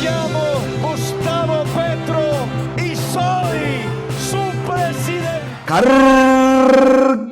llamo Gustavo Petro y soy su presidente.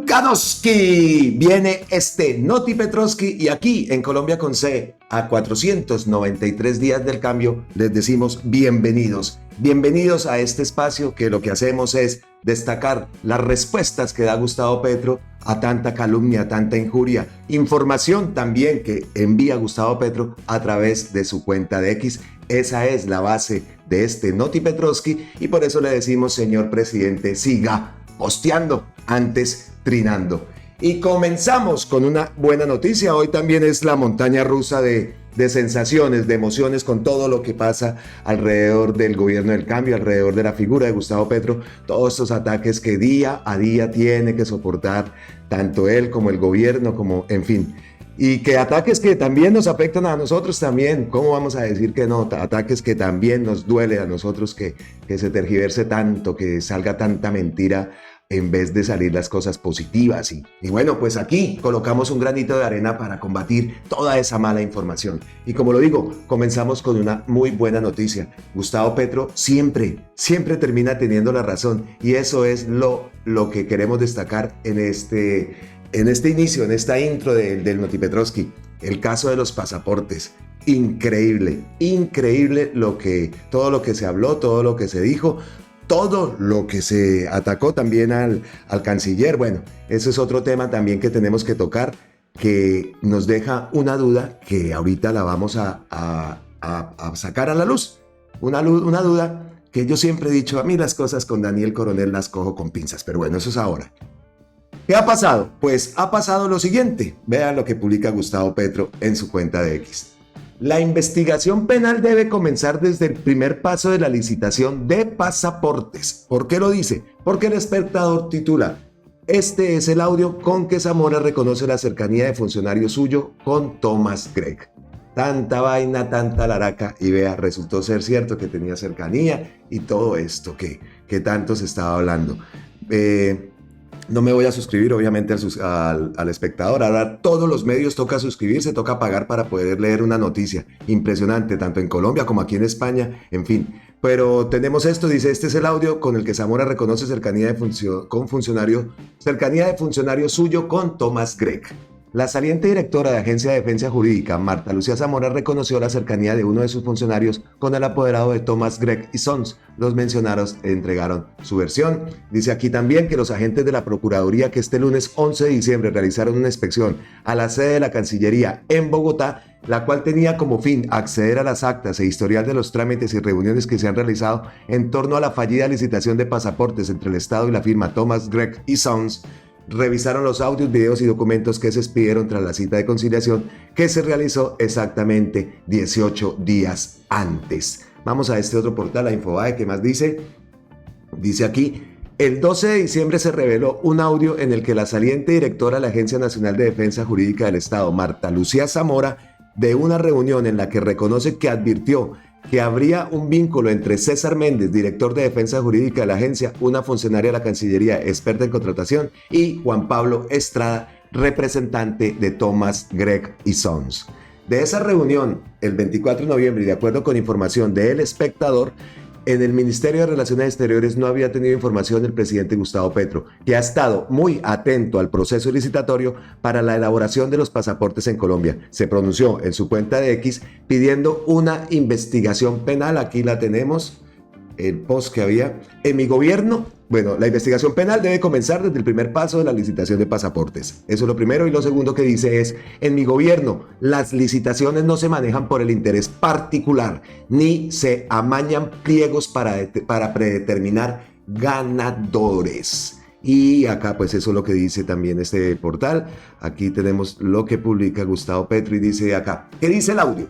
Cargadoski. Viene este Noti Petrovski y aquí en Colombia con C, a 493 días del cambio, les decimos bienvenidos. Bienvenidos a este espacio que lo que hacemos es destacar las respuestas que da Gustavo Petro a tanta calumnia, a tanta injuria. Información también que envía Gustavo Petro a través de su cuenta de X. Esa es la base de este Noti Petrovski y por eso le decimos, señor presidente, siga posteando, antes trinando. Y comenzamos con una buena noticia. Hoy también es la montaña rusa de sensaciones, de emociones con todo lo que pasa alrededor del gobierno del cambio, alrededor de la figura de Gustavo Petro, todos estos ataques que día a día tiene que soportar tanto él como el gobierno, como en fin. Y que ataques que también nos afectan a nosotros también. ¿Cómo vamos a decir que no? Ataques que también nos duele a nosotros, que se tergiverse tanto, que salga tanta mentira en vez de salir las cosas positivas. Y bueno, pues aquí colocamos un granito de arena para combatir toda esa mala información. Y como lo digo, comenzamos con una muy buena noticia. Gustavo Petro siempre termina teniendo la razón. Y eso es lo que queremos destacar en este inicio, en esta intro del Noti Petrovski. El caso de los pasaportes. Increíble todo lo que se habló, todo lo que se dijo, todo lo que se atacó también al canciller. Bueno, ese es otro tema también que tenemos que tocar, que nos deja una duda que ahorita la vamos a sacar a la luz. Una duda que yo siempre he dicho, a mí las cosas con Daniel Coronel las cojo con pinzas, pero bueno, eso es ahora. ¿Qué ha pasado? Pues ha pasado lo siguiente. Vean lo que publica Gustavo Petro en su cuenta de X. La investigación penal debe comenzar desde el primer paso de la licitación de pasaportes. ¿Por qué lo dice? Porque El Espectador titula: este es el audio con que Zamora reconoce la cercanía de funcionario suyo con Thomas Gregg. Tanta vaina, tanta laraca, y vea, resultó ser cierto que tenía cercanía y todo esto que tanto se estaba hablando. No me voy a suscribir obviamente al Espectador. Ahora todos los medios toca suscribirse, toca pagar para poder leer una noticia impresionante, tanto en Colombia como aquí en España, en fin. Pero tenemos esto, dice, este es el audio con el que Zamora reconoce cercanía de funcionario suyo con Thomas Gregg. La saliente directora de Agencia de Defensa Jurídica, Marta Lucía Zamora, reconoció la cercanía de uno de sus funcionarios con el apoderado de Thomas Gregg y Sons. Los mencionados entregaron su versión. Dice aquí también que los agentes de la Procuraduría que este lunes 11 de diciembre realizaron una inspección a la sede de la Cancillería en Bogotá, la cual tenía como fin acceder a las actas e historial de los trámites y reuniones que se han realizado en torno a la fallida licitación de pasaportes entre el Estado y la firma Thomas Gregg y Sons. Revisaron los audios, videos y documentos que se expidieron tras la cita de conciliación que se realizó exactamente 18 días antes. Vamos a este otro portal, a Infobae, ¿qué más dice? Dice aquí: el 12 de diciembre se reveló un audio en el que la saliente directora de la Agencia Nacional de Defensa Jurídica del Estado, Marta Lucía Zamora, de una reunión en la que reconoce que advirtió que habría un vínculo entre César Méndez, director de Defensa Jurídica de la agencia, una funcionaria de la Cancillería experta en contratación, y Juan Pablo Estrada, representante de Thomas Gregg y Sons. De esa reunión, el 24 de noviembre, y de acuerdo con información de El Espectador, en el Ministerio de Relaciones Exteriores no había tenido información el presidente Gustavo Petro, que ha estado muy atento al proceso licitatorio para la elaboración de los pasaportes en Colombia. Se pronunció en su cuenta de X pidiendo una investigación penal. Aquí la tenemos, el post que había. En mi gobierno, bueno, la investigación penal debe comenzar desde el primer paso de la licitación de pasaportes. Eso es lo primero. Y lo segundo que dice es: en mi gobierno, las licitaciones no se manejan por el interés particular, ni se amañan pliegos para predeterminar ganadores. Y acá pues eso es lo que dice también este portal. Aquí tenemos lo que publica Gustavo Petro y dice acá, ¿qué dice el audio?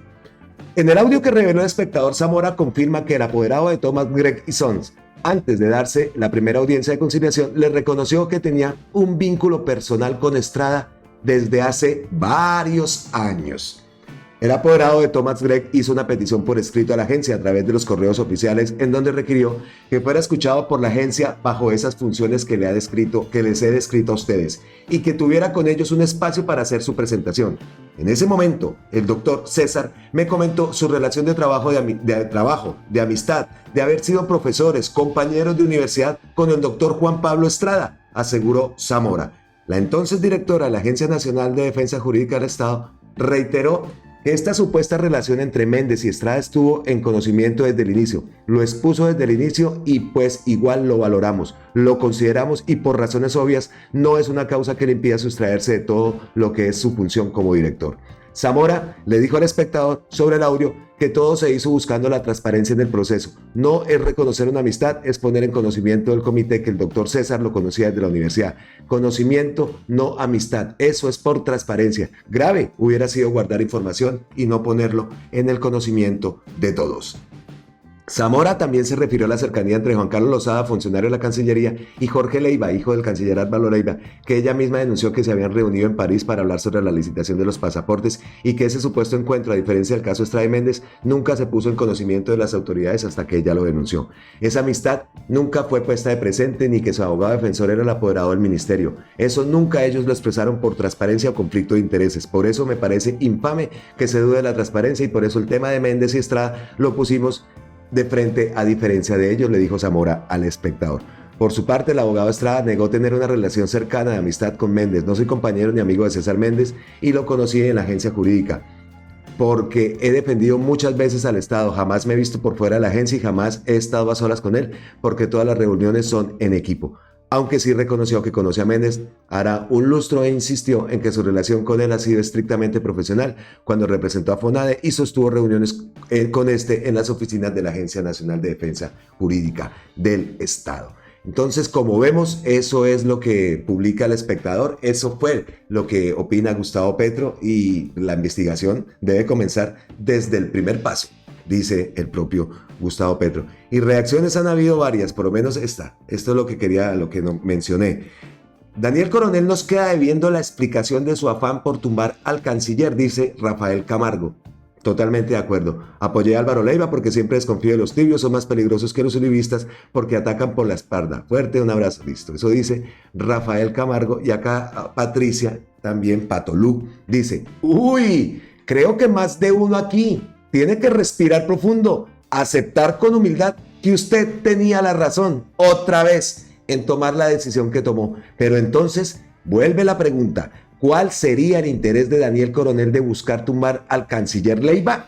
En el audio que reveló El Espectador, Zamora confirma que el apoderado de Thomas Gregg y Sons, antes de darse la primera audiencia de conciliación, le reconoció que tenía un vínculo personal con Estrada desde hace varios años. El apoderado de Thomas Gregg hizo una petición por escrito a la agencia a través de los correos oficiales, en donde requirió que fuera escuchado por la agencia bajo esas funciones que les he descrito a ustedes, y que tuviera con ellos un espacio para hacer su presentación. En ese momento, el doctor César me comentó su relación de trabajo, de amistad, de haber sido profesores, compañeros de universidad con el doctor Juan Pablo Estrada, aseguró Zamora. La entonces directora de la Agencia Nacional de Defensa Jurídica del Estado reiteró que esta supuesta relación entre Méndez y Estrada estuvo en conocimiento desde el inicio. Lo expuso desde el inicio y pues igual lo valoramos, lo consideramos y por razones obvias no es una causa que le impida sustraerse de todo lo que es su función como director. Zamora le dijo al espectador sobre el audio que todo se hizo buscando la transparencia en el proceso. No es reconocer una amistad, es poner en conocimiento del comité que el doctor César lo conocía desde la universidad. Conocimiento, no amistad. Eso es por transparencia. Grave hubiera sido guardar información y no ponerlo en el conocimiento de todos. Zamora también se refirió a la cercanía entre Juan Carlos Lozada, funcionario de la Cancillería, y Jorge Leiva, hijo del canciller Álvaro Leiva, que ella misma denunció que se habían reunido en París para hablar sobre la licitación de los pasaportes y que ese supuesto encuentro, a diferencia del caso Estrada y Méndez, nunca se puso en conocimiento de las autoridades hasta que ella lo denunció. Esa amistad nunca fue puesta de presente ni que su abogado defensor era el apoderado del ministerio. Eso nunca ellos lo expresaron por transparencia o conflicto de intereses. Por eso me parece infame que se dude de la transparencia y por eso el tema de Méndez y Estrada lo pusimos de frente, a diferencia de ellos, le dijo Zamora al espectador. Por su parte, el abogado Estrada negó tener una relación cercana de amistad con Méndez. No soy compañero ni amigo de César Méndez y lo conocí en la agencia jurídica porque he defendido muchas veces al Estado. Jamás me he visto por fuera de la agencia y jamás he estado a solas con él porque todas las reuniones son en equipo. Aunque sí reconoció que conoce a Méndez hará un lustro e insistió en que su relación con él ha sido estrictamente profesional cuando representó a FONADE y sostuvo reuniones con este en las oficinas de la Agencia Nacional de Defensa Jurídica del Estado. Entonces, como vemos, eso es lo que publica El Espectador, eso fue lo que opina Gustavo Petro y la investigación debe comenzar desde el primer paso, dice el propio Gustavo Petro. Y reacciones han habido varias, por lo menos esta. Esto es lo que no mencioné. Daniel Coronel nos queda debiendo la explicación de su afán por tumbar al canciller, dice Rafael Camargo. Totalmente de acuerdo. Apoyé a Álvaro Leiva porque siempre desconfío de los tibios, son más peligrosos que los uribistas porque atacan por la espalda. Fuerte, un abrazo. Listo. Eso dice Rafael Camargo. Y acá Patricia, también Patolú, dice: uy, creo que más de uno aquí tiene que respirar profundo, aceptar con humildad que usted tenía la razón otra vez en tomar la decisión que tomó. Pero entonces vuelve la pregunta: ¿cuál sería el interés de Daniel Coronel de buscar tumbar al canciller Leiva?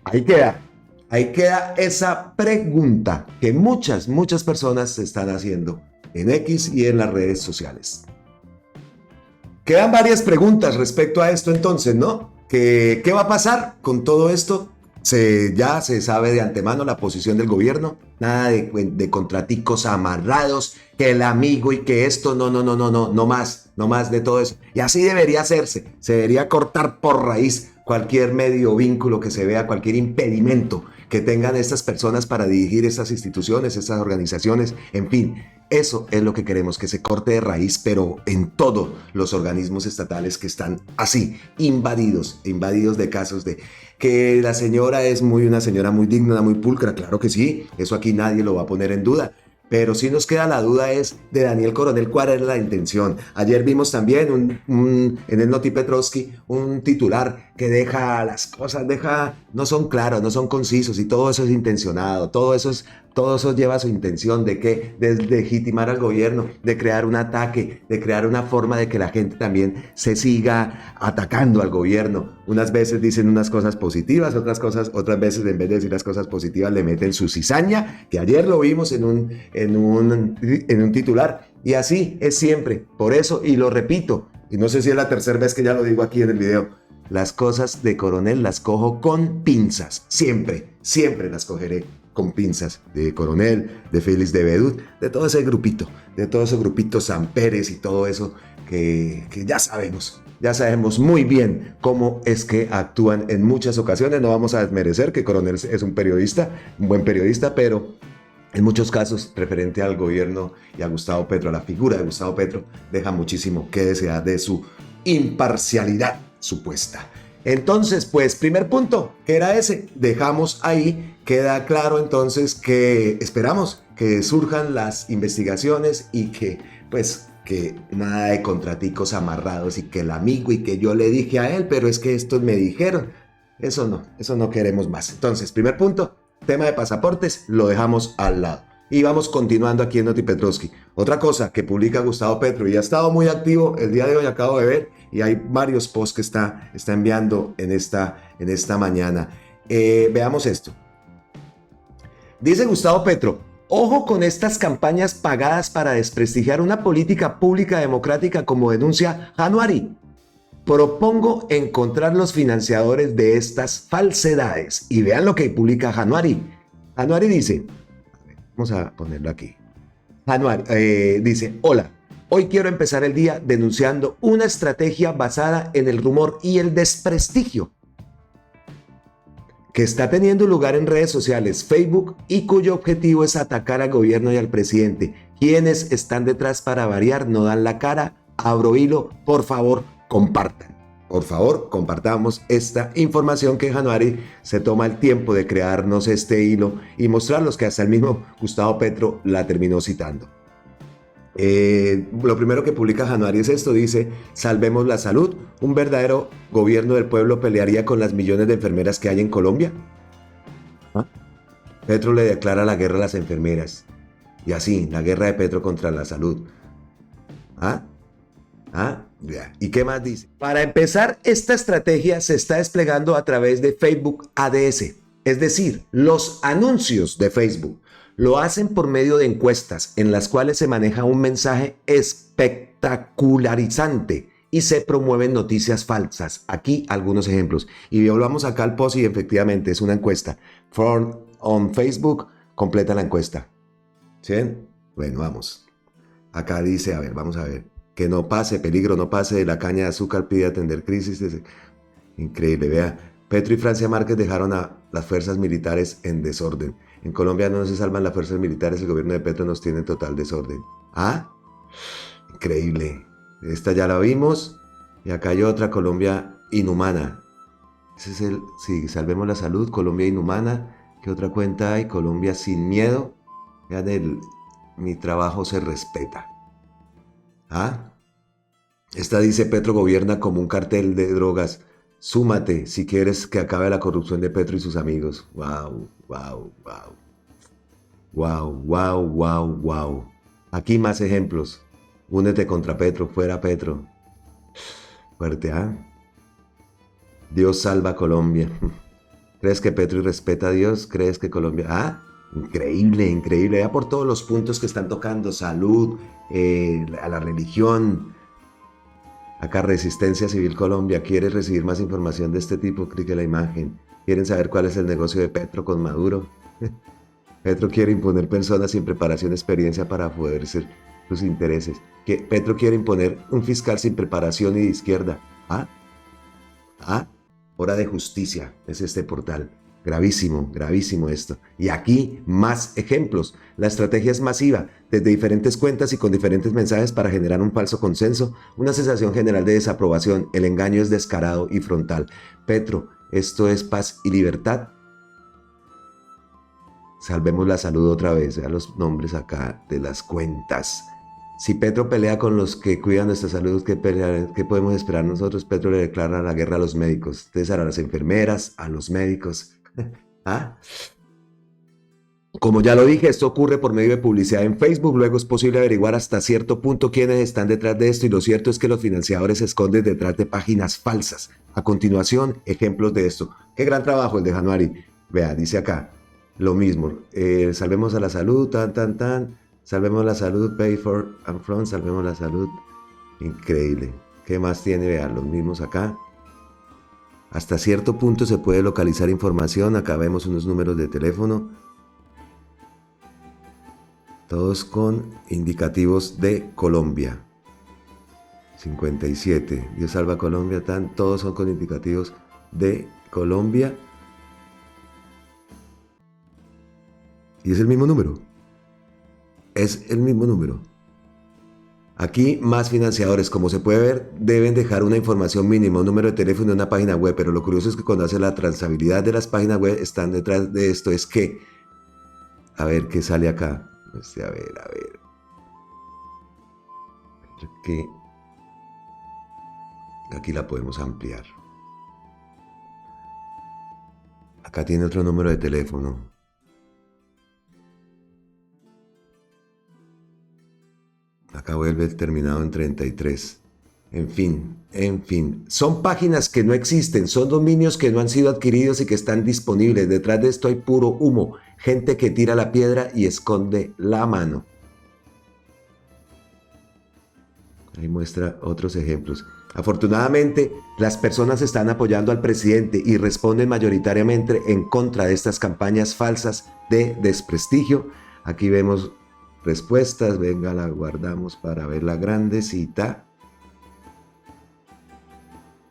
Ahí queda esa pregunta que muchas personas se están haciendo en X y en las redes sociales. Quedan varias preguntas respecto a esto entonces, ¿no? ¿Qué va a pasar con todo esto? Ya se sabe de antemano la posición del gobierno, nada de contraticos amarrados, que el amigo y que esto, no más de todo eso. Y así debería hacerse, se debería cortar por raíz cualquier medio vínculo que se vea, cualquier impedimento que tengan estas personas para dirigir estas instituciones, estas organizaciones, en fin. Eso es lo que queremos, que se corte de raíz, pero en todos los organismos estatales que están así, invadidos de casos de que la señora es una señora muy digna, muy pulcra. Claro que sí, eso aquí nadie lo va a poner en duda. Pero sí nos queda la duda es de Daniel Coronel, ¿cuál es la intención? Ayer vimos también en el Noti Petrovsky un titular que deja las cosas, no son claros, no son concisos y todo eso es intencionado, todo eso lleva a su intención de legitimar al gobierno, de crear un ataque, de crear una forma de que la gente también se siga atacando al gobierno. Unas veces dicen unas cosas positivas, otras veces en vez de decir las cosas positivas le meten su cizaña, que ayer lo vimos en un titular, y así es siempre. Por eso, y lo repito, y no sé si es la tercera vez que ya lo digo aquí en el video, las cosas de Coronel las cojo con pinzas, siempre las cogeré con pinzas, de Coronel, de Félix de Bedut, de todo ese grupito, San Pérez y todo eso que ya sabemos muy bien cómo es que actúan en muchas ocasiones. No vamos a desmerecer que Coronel es un buen periodista, pero en muchos casos, referente al gobierno y a Gustavo Petro, a la figura de Gustavo Petro, deja muchísimo que desear de su imparcialidad supuesta. Entonces, pues, primer punto, que era ese, dejamos ahí, queda claro entonces que esperamos que surjan las investigaciones y que, pues, que nada de contraticos amarrados y que el amigo y que yo le dije a él, pero es que estos me dijeron. Eso no queremos más. Entonces, primer punto, tema de pasaportes, lo dejamos al lado. Y vamos continuando aquí en Noti Petrovsky. Otra cosa que publica Gustavo Petro y ha estado muy activo el día de hoy, acabo de ver, y hay varios posts que está enviando en esta mañana. Veamos esto. Dice Gustavo Petro, ojo con estas campañas pagadas para desprestigiar una política pública democrática como denuncia Januari. Propongo encontrar los financiadores de estas falsedades. Y vean lo que publica Januari. Januari dice, vamos a ponerlo aquí. Januari dice, hola, hoy quiero empezar el día denunciando una estrategia basada en el rumor y el desprestigio que está teniendo lugar en redes sociales, Facebook, y cuyo objetivo es atacar al gobierno y al presidente. Quienes están detrás para variar no dan la cara. Abro hilo, por favor, compartan. Por favor, compartamos esta información que Januari se toma el tiempo de crearnos este hilo y mostrarlos que hasta el mismo Gustavo Petro la terminó citando. Lo primero que publica Januari es esto, dice, salvemos la salud, un verdadero gobierno del pueblo pelearía con las millones de enfermeras que hay en Colombia. ¿Ah? Petro le declara la guerra a las enfermeras y así, la guerra de Petro contra la salud. ¿Y qué más dice? Para empezar, esta estrategia se está desplegando a través de Facebook Ads, es decir, los anuncios de Facebook. Lo hacen por medio de encuestas en las cuales se maneja un mensaje espectacularizante y se promueven noticias falsas. Aquí algunos ejemplos. Y volvamos acá al post y efectivamente es una encuesta. On Facebook completa la encuesta. ¿Sí ven? Bueno, vamos. Acá dice, a ver, vamos a ver. Que no pase, peligro no pase, de la caña de azúcar pide atender crisis. Increíble, vea. Petro y Francia Márquez dejaron a las fuerzas militares en desorden. En Colombia no se salvan las fuerzas militares, el gobierno de Petro nos tiene en total desorden. Increíble. Esta ya la vimos. Y acá hay otra, Colombia inhumana. Ese es sí, salvemos la salud, Colombia inhumana. ¿Qué otra cuenta hay? Colombia sin miedo. Vean, mi trabajo se respeta. Esta dice, Petro gobierna como un cartel de drogas. Súmate si quieres que acabe la corrupción de Petro y sus amigos. Wow. Aquí más ejemplos. Únete contra Petro, fuera Petro. Fuerte, Dios salva a Colombia. ¿Crees que Petro respeta a Dios? ¿Crees que Colombia? Increíble. Ya por todos los puntos que están tocando. Salud, a la religión. Acá Resistencia Civil Colombia. ¿Quieres recibir más información de este tipo? Clique la imagen. ¿Quieren saber cuál es el negocio de Petro con Maduro? Petro quiere imponer personas sin preparación y experiencia para favorecer sus intereses. Petro quiere imponer un fiscal sin preparación y de izquierda. Hora de justicia es este portal. Gravísimo esto. Y aquí más ejemplos. La estrategia es masiva, desde diferentes cuentas y con diferentes mensajes para generar un falso consenso, una sensación general de desaprobación. El engaño es descarado y frontal. Petro, esto es paz y libertad. Salvemos la salud otra vez. Vean los nombres acá de las cuentas. Si Petro pelea con los que cuidan nuestra salud, ¿qué podemos esperar nosotros? Petro le declara la guerra a los médicos. César a las enfermeras, a los médicos. Como ya lo dije, esto ocurre por medio de publicidad en Facebook. Luego es posible averiguar hasta cierto punto quiénes están detrás de esto y lo cierto es que los financiadores se esconden detrás de páginas falsas. A continuación, ejemplos de esto. Qué gran trabajo el de Januari. Vea, dice acá lo mismo. Salvemos a la salud, salvemos la salud, pay for and from, salvemos la salud. Increíble. ¿Qué más tiene? Vea, los mismos acá. Hasta cierto punto se puede localizar información. Acá vemos unos números de teléfono. Todos con indicativos de Colombia. 57. Dios salva a Colombia. Todos son con indicativos de Colombia. Y es el mismo número. Es el mismo número. Aquí más financiadores, como se puede ver, deben dejar una información mínima, un número de teléfono y una página web, pero lo curioso es que cuando hace la trazabilidad de las páginas web, están detrás de esto, es que, a ver, ¿qué sale acá? A ver. que aquí la podemos ampliar. Acá tiene otro número de teléfono. Acá vuelve el terminado en 33. En fin. Son páginas que no existen, son dominios que no han sido adquiridos y que están disponibles. Detrás de esto hay puro humo, gente que tira la piedra y esconde la mano. Ahí muestra otros ejemplos. Afortunadamente, las personas están apoyando al presidente y responden mayoritariamente en contra de estas campañas falsas de desprestigio. Aquí vemos respuestas, venga, la guardamos para ver la grandecita.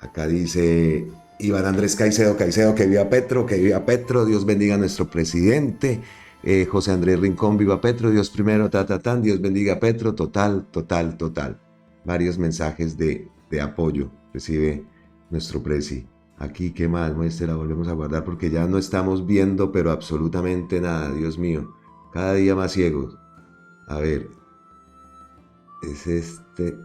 Acá dice Iván Andrés Caicedo, que viva Petro, Dios bendiga a nuestro presidente. José Andrés Rincón, viva Petro, Dios primero, Dios bendiga a Petro, total. Varios mensajes de apoyo recibe nuestro presi. Aquí, ¿qué más? La volvemos a guardar porque ya no estamos viendo, pero absolutamente nada, Dios mío. Cada día más ciegos. A ver, es este.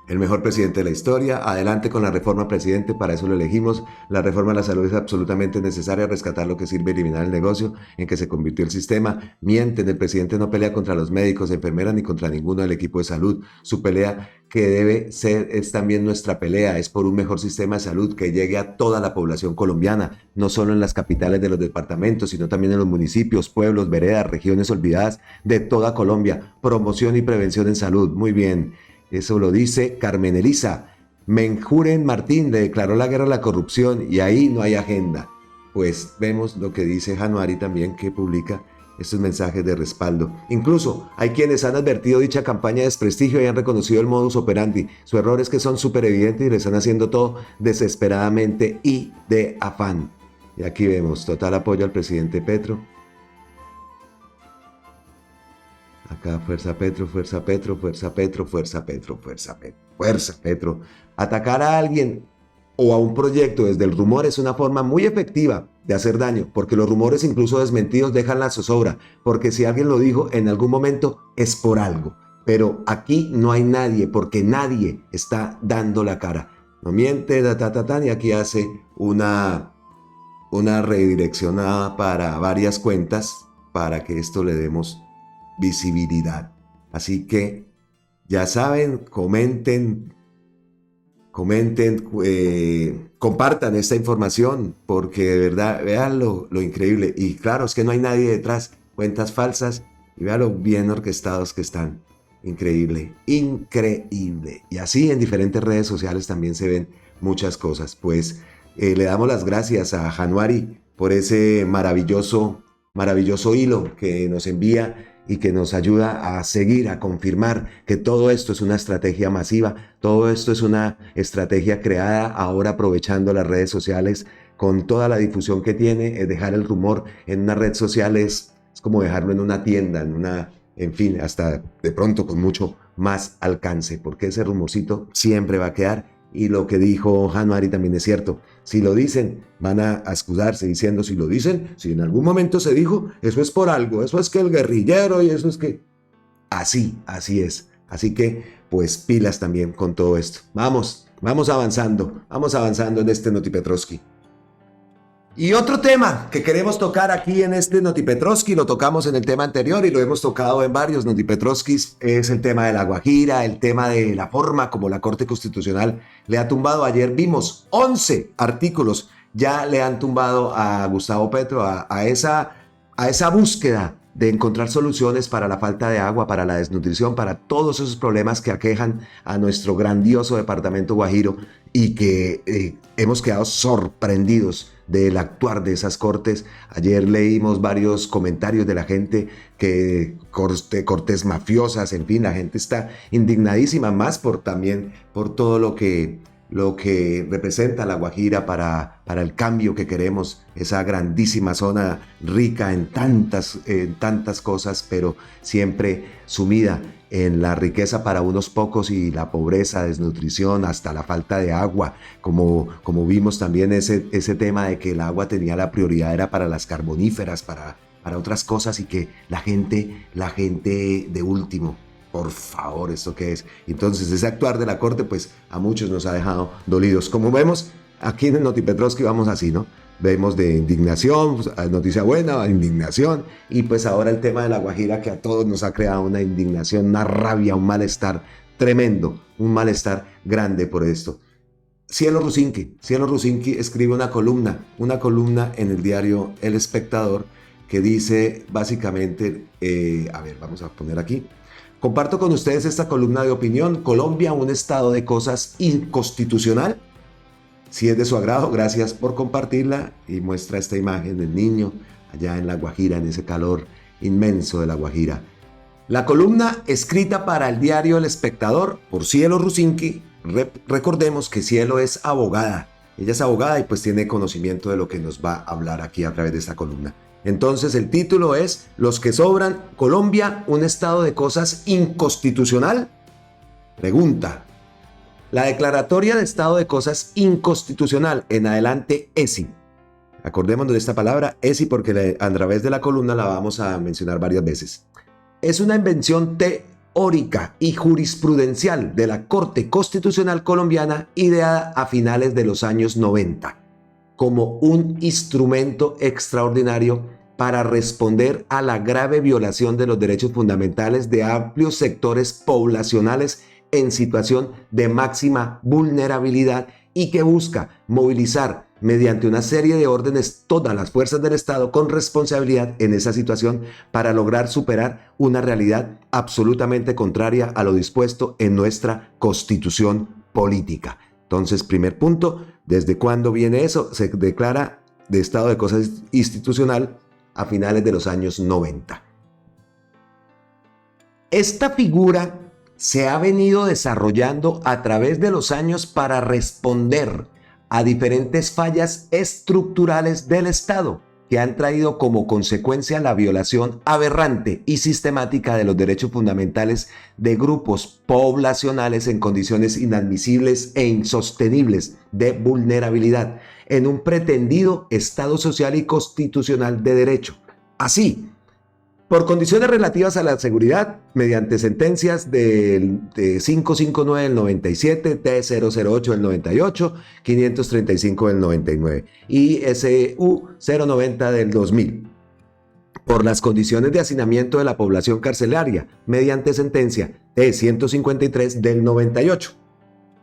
El mejor presidente de la historia. Adelante con la reforma, presidente, para eso lo elegimos. La reforma a la salud es absolutamente necesaria, rescatar lo que sirve, eliminar el negocio en que se convirtió el sistema. Mienten, el presidente no pelea contra los médicos, enfermeras ni contra ninguno del equipo de salud. Su pelea que debe ser es también nuestra pelea, es por un mejor sistema de salud que llegue a toda la población colombiana, no solo en las capitales de los departamentos, sino también en los municipios, pueblos, veredas, regiones olvidadas de toda Colombia. Promoción y prevención en salud. Muy bien. Eso lo dice Carmen Elisa. Menjuren Martín le declaró la guerra a la corrupción y ahí no hay agenda. Pues vemos lo que dice Januari también, que publica estos mensajes de respaldo. Incluso hay quienes han advertido dicha campaña de desprestigio y han reconocido el modus operandi. Su error es que son súper evidentes y le están haciendo todo desesperadamente y de afán. Y aquí vemos total apoyo al presidente Petro. Acá fuerza Petro. Atacar a alguien o a un proyecto desde el rumor es una forma muy efectiva de hacer daño, porque los rumores incluso desmentidos dejan la zozobra, porque si alguien lo dijo en algún momento es por algo. Pero aquí no hay nadie, porque nadie está dando la cara. No miente, y aquí hace una redireccionada para varias cuentas para que esto le demos visibilidad. Así que ya saben, comenten, compartan esta información, porque de verdad vean lo increíble. Y claro, es que no hay nadie detrás, cuentas falsas, y vean lo bien orquestados que están. Increíble. Y así en diferentes redes sociales también se ven muchas cosas. Pues le damos las gracias a Januari por ese maravilloso hilo que nos envía y que nos ayuda a seguir, a confirmar que todo esto es una estrategia masiva, todo esto es una estrategia creada ahora aprovechando las redes sociales con toda la difusión que tiene. Dejar el rumor en una red social es como dejarlo en una tienda, en fin, hasta de pronto con mucho más alcance, porque ese rumorcito siempre va a quedar. Y lo que dijo Januari también es cierto. Si lo dicen, van a escudarse diciendo, si lo dicen, si en algún momento se dijo, eso es por algo, eso es que el guerrillero y eso es que... Así es. Así que, pues pilas también con todo esto. Vamos avanzando en este Notipetrovsky. Y otro tema que queremos tocar aquí en este Notipetrovsky, lo tocamos en el tema anterior y lo hemos tocado en varios Notipetrovskis, es el tema de la Guajira, el tema de la forma como la Corte Constitucional le ha tumbado. Ayer vimos 11 artículos, ya le han tumbado a Gustavo Petro, a esa búsqueda de encontrar soluciones para la falta de agua, para la desnutrición, para todos esos problemas que aquejan a nuestro grandioso departamento Guajiro y que hemos quedado sorprendidos del actuar de esas cortes. Ayer leímos varios comentarios de la gente que cortes mafiosas, en fin, la gente está indignadísima más también por todo lo que representa la Guajira para el cambio que queremos, esa grandísima zona rica en tantas cosas, pero siempre sumida en la riqueza para unos pocos y la pobreza, desnutrición, hasta la falta de agua, como vimos también ese tema de que el agua tenía la prioridad, era para las carboníferas, para otras cosas, y que la gente de último, por favor, ¿esto qué es? Entonces ese actuar de la Corte pues a muchos nos ha dejado dolidos. Como vemos, aquí en el Notipetrovsky vamos así, ¿no? Vemos de indignación, pues, noticia buena, indignación, y pues ahora el tema de La Guajira, que a todos nos ha creado una indignación, una rabia, un malestar tremendo, un malestar grande por esto. Cielo Rusinski escribe una columna en el diario El Espectador que dice básicamente, vamos a poner aquí. Comparto con ustedes esta columna de opinión. Colombia, un estado de cosas inconstitucional. Si es de su agrado, gracias por compartirla, y muestra esta imagen del niño allá en La Guajira, en ese calor inmenso de La Guajira. La columna escrita para el diario El Espectador por Cielo Rusinski. Recordemos que Cielo es abogada. Ella es abogada y pues tiene conocimiento de lo que nos va a hablar aquí a través de esta columna. Entonces el título es Los que sobran, Colombia, un estado de cosas inconstitucional. Pregunta. La declaratoria de estado de cosas inconstitucional, en adelante ESI. Acordémonos de esta palabra ESI porque a través de la columna la vamos a mencionar varias veces. Es una invención teórica y jurisprudencial de la Corte Constitucional Colombiana ideada a finales de los años 90 como un instrumento extraordinario para responder a la grave violación de los derechos fundamentales de amplios sectores poblacionales en situación de máxima vulnerabilidad y que busca movilizar mediante una serie de órdenes todas las fuerzas del Estado con responsabilidad en esa situación para lograr superar una realidad absolutamente contraria a lo dispuesto en nuestra Constitución política. Entonces, primer punto, ¿desde cuándo viene eso? Se declara de estado de cosas institucional a finales de los años 90. Esta figura se ha venido desarrollando a través de los años para responder a diferentes fallas estructurales del Estado que han traído como consecuencia la violación aberrante y sistemática de los derechos fundamentales de grupos poblacionales en condiciones inadmisibles e insostenibles de vulnerabilidad en un pretendido Estado social y constitucional de derecho. Así, por condiciones relativas a la seguridad, mediante sentencias de 559 del 97, T008 del 98, 535 del 99 y SU 090 del 2000. Por las condiciones de hacinamiento de la población carcelaria, mediante sentencia T153 del 98.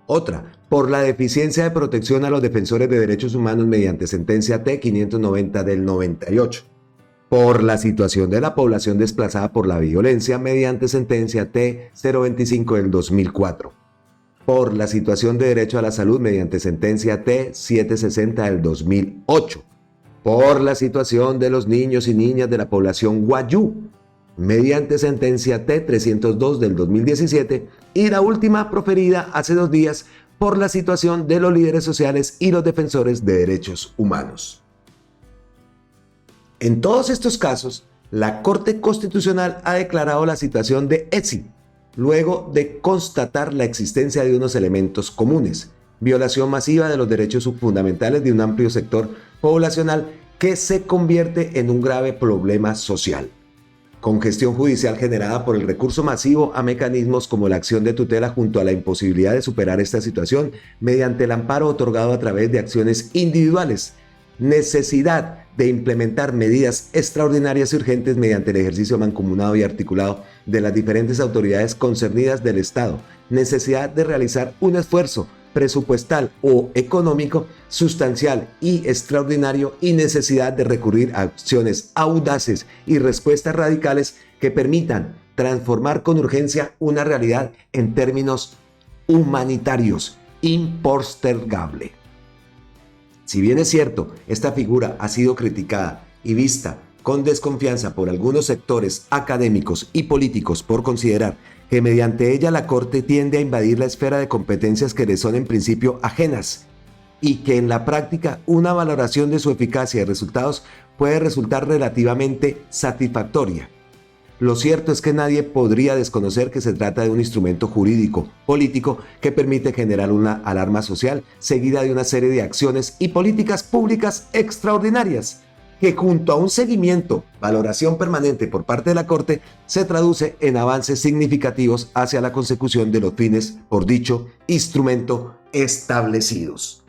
Otra, por la deficiencia de protección a los defensores de derechos humanos mediante sentencia T590 del 98. Por la situación de la población desplazada por la violencia mediante sentencia T025 del 2004. Por la situación de derecho a la salud mediante sentencia T760 del 2008. Por la situación de los niños y niñas de la población Wayuu mediante sentencia T302 del 2017 y la última proferida hace 2 días por la situación de los líderes sociales y los defensores de derechos humanos. En todos estos casos, la Corte Constitucional ha declarado la situación de ESI, luego de constatar la existencia de unos elementos comunes, violación masiva de los derechos fundamentales de un amplio sector poblacional que se convierte en un grave problema social. Congestión judicial generada por el recurso masivo a mecanismos como la acción de tutela junto a la imposibilidad de superar esta situación mediante el amparo otorgado a través de acciones individuales. Necesidad de implementar medidas extraordinarias y urgentes mediante el ejercicio mancomunado y articulado de las diferentes autoridades concernidas del Estado. Necesidad de realizar un esfuerzo presupuestal o económico sustancial y extraordinario y necesidad de recurrir a acciones audaces y respuestas radicales que permitan transformar con urgencia una realidad en términos humanitarios impostergable. Si bien es cierto, esta figura ha sido criticada y vista con desconfianza por algunos sectores académicos y políticos por considerar que mediante ella la Corte tiende a invadir la esfera de competencias que le son en principio ajenas y que en la práctica una valoración de su eficacia y resultados puede resultar relativamente satisfactoria. Lo cierto es que nadie podría desconocer que se trata de un instrumento jurídico, político, que permite generar una alarma social seguida de una serie de acciones y políticas públicas extraordinarias. que junto a un seguimiento, valoración permanente por parte de la Corte, se traduce en avances significativos hacia la consecución de los fines por dicho instrumento establecidos.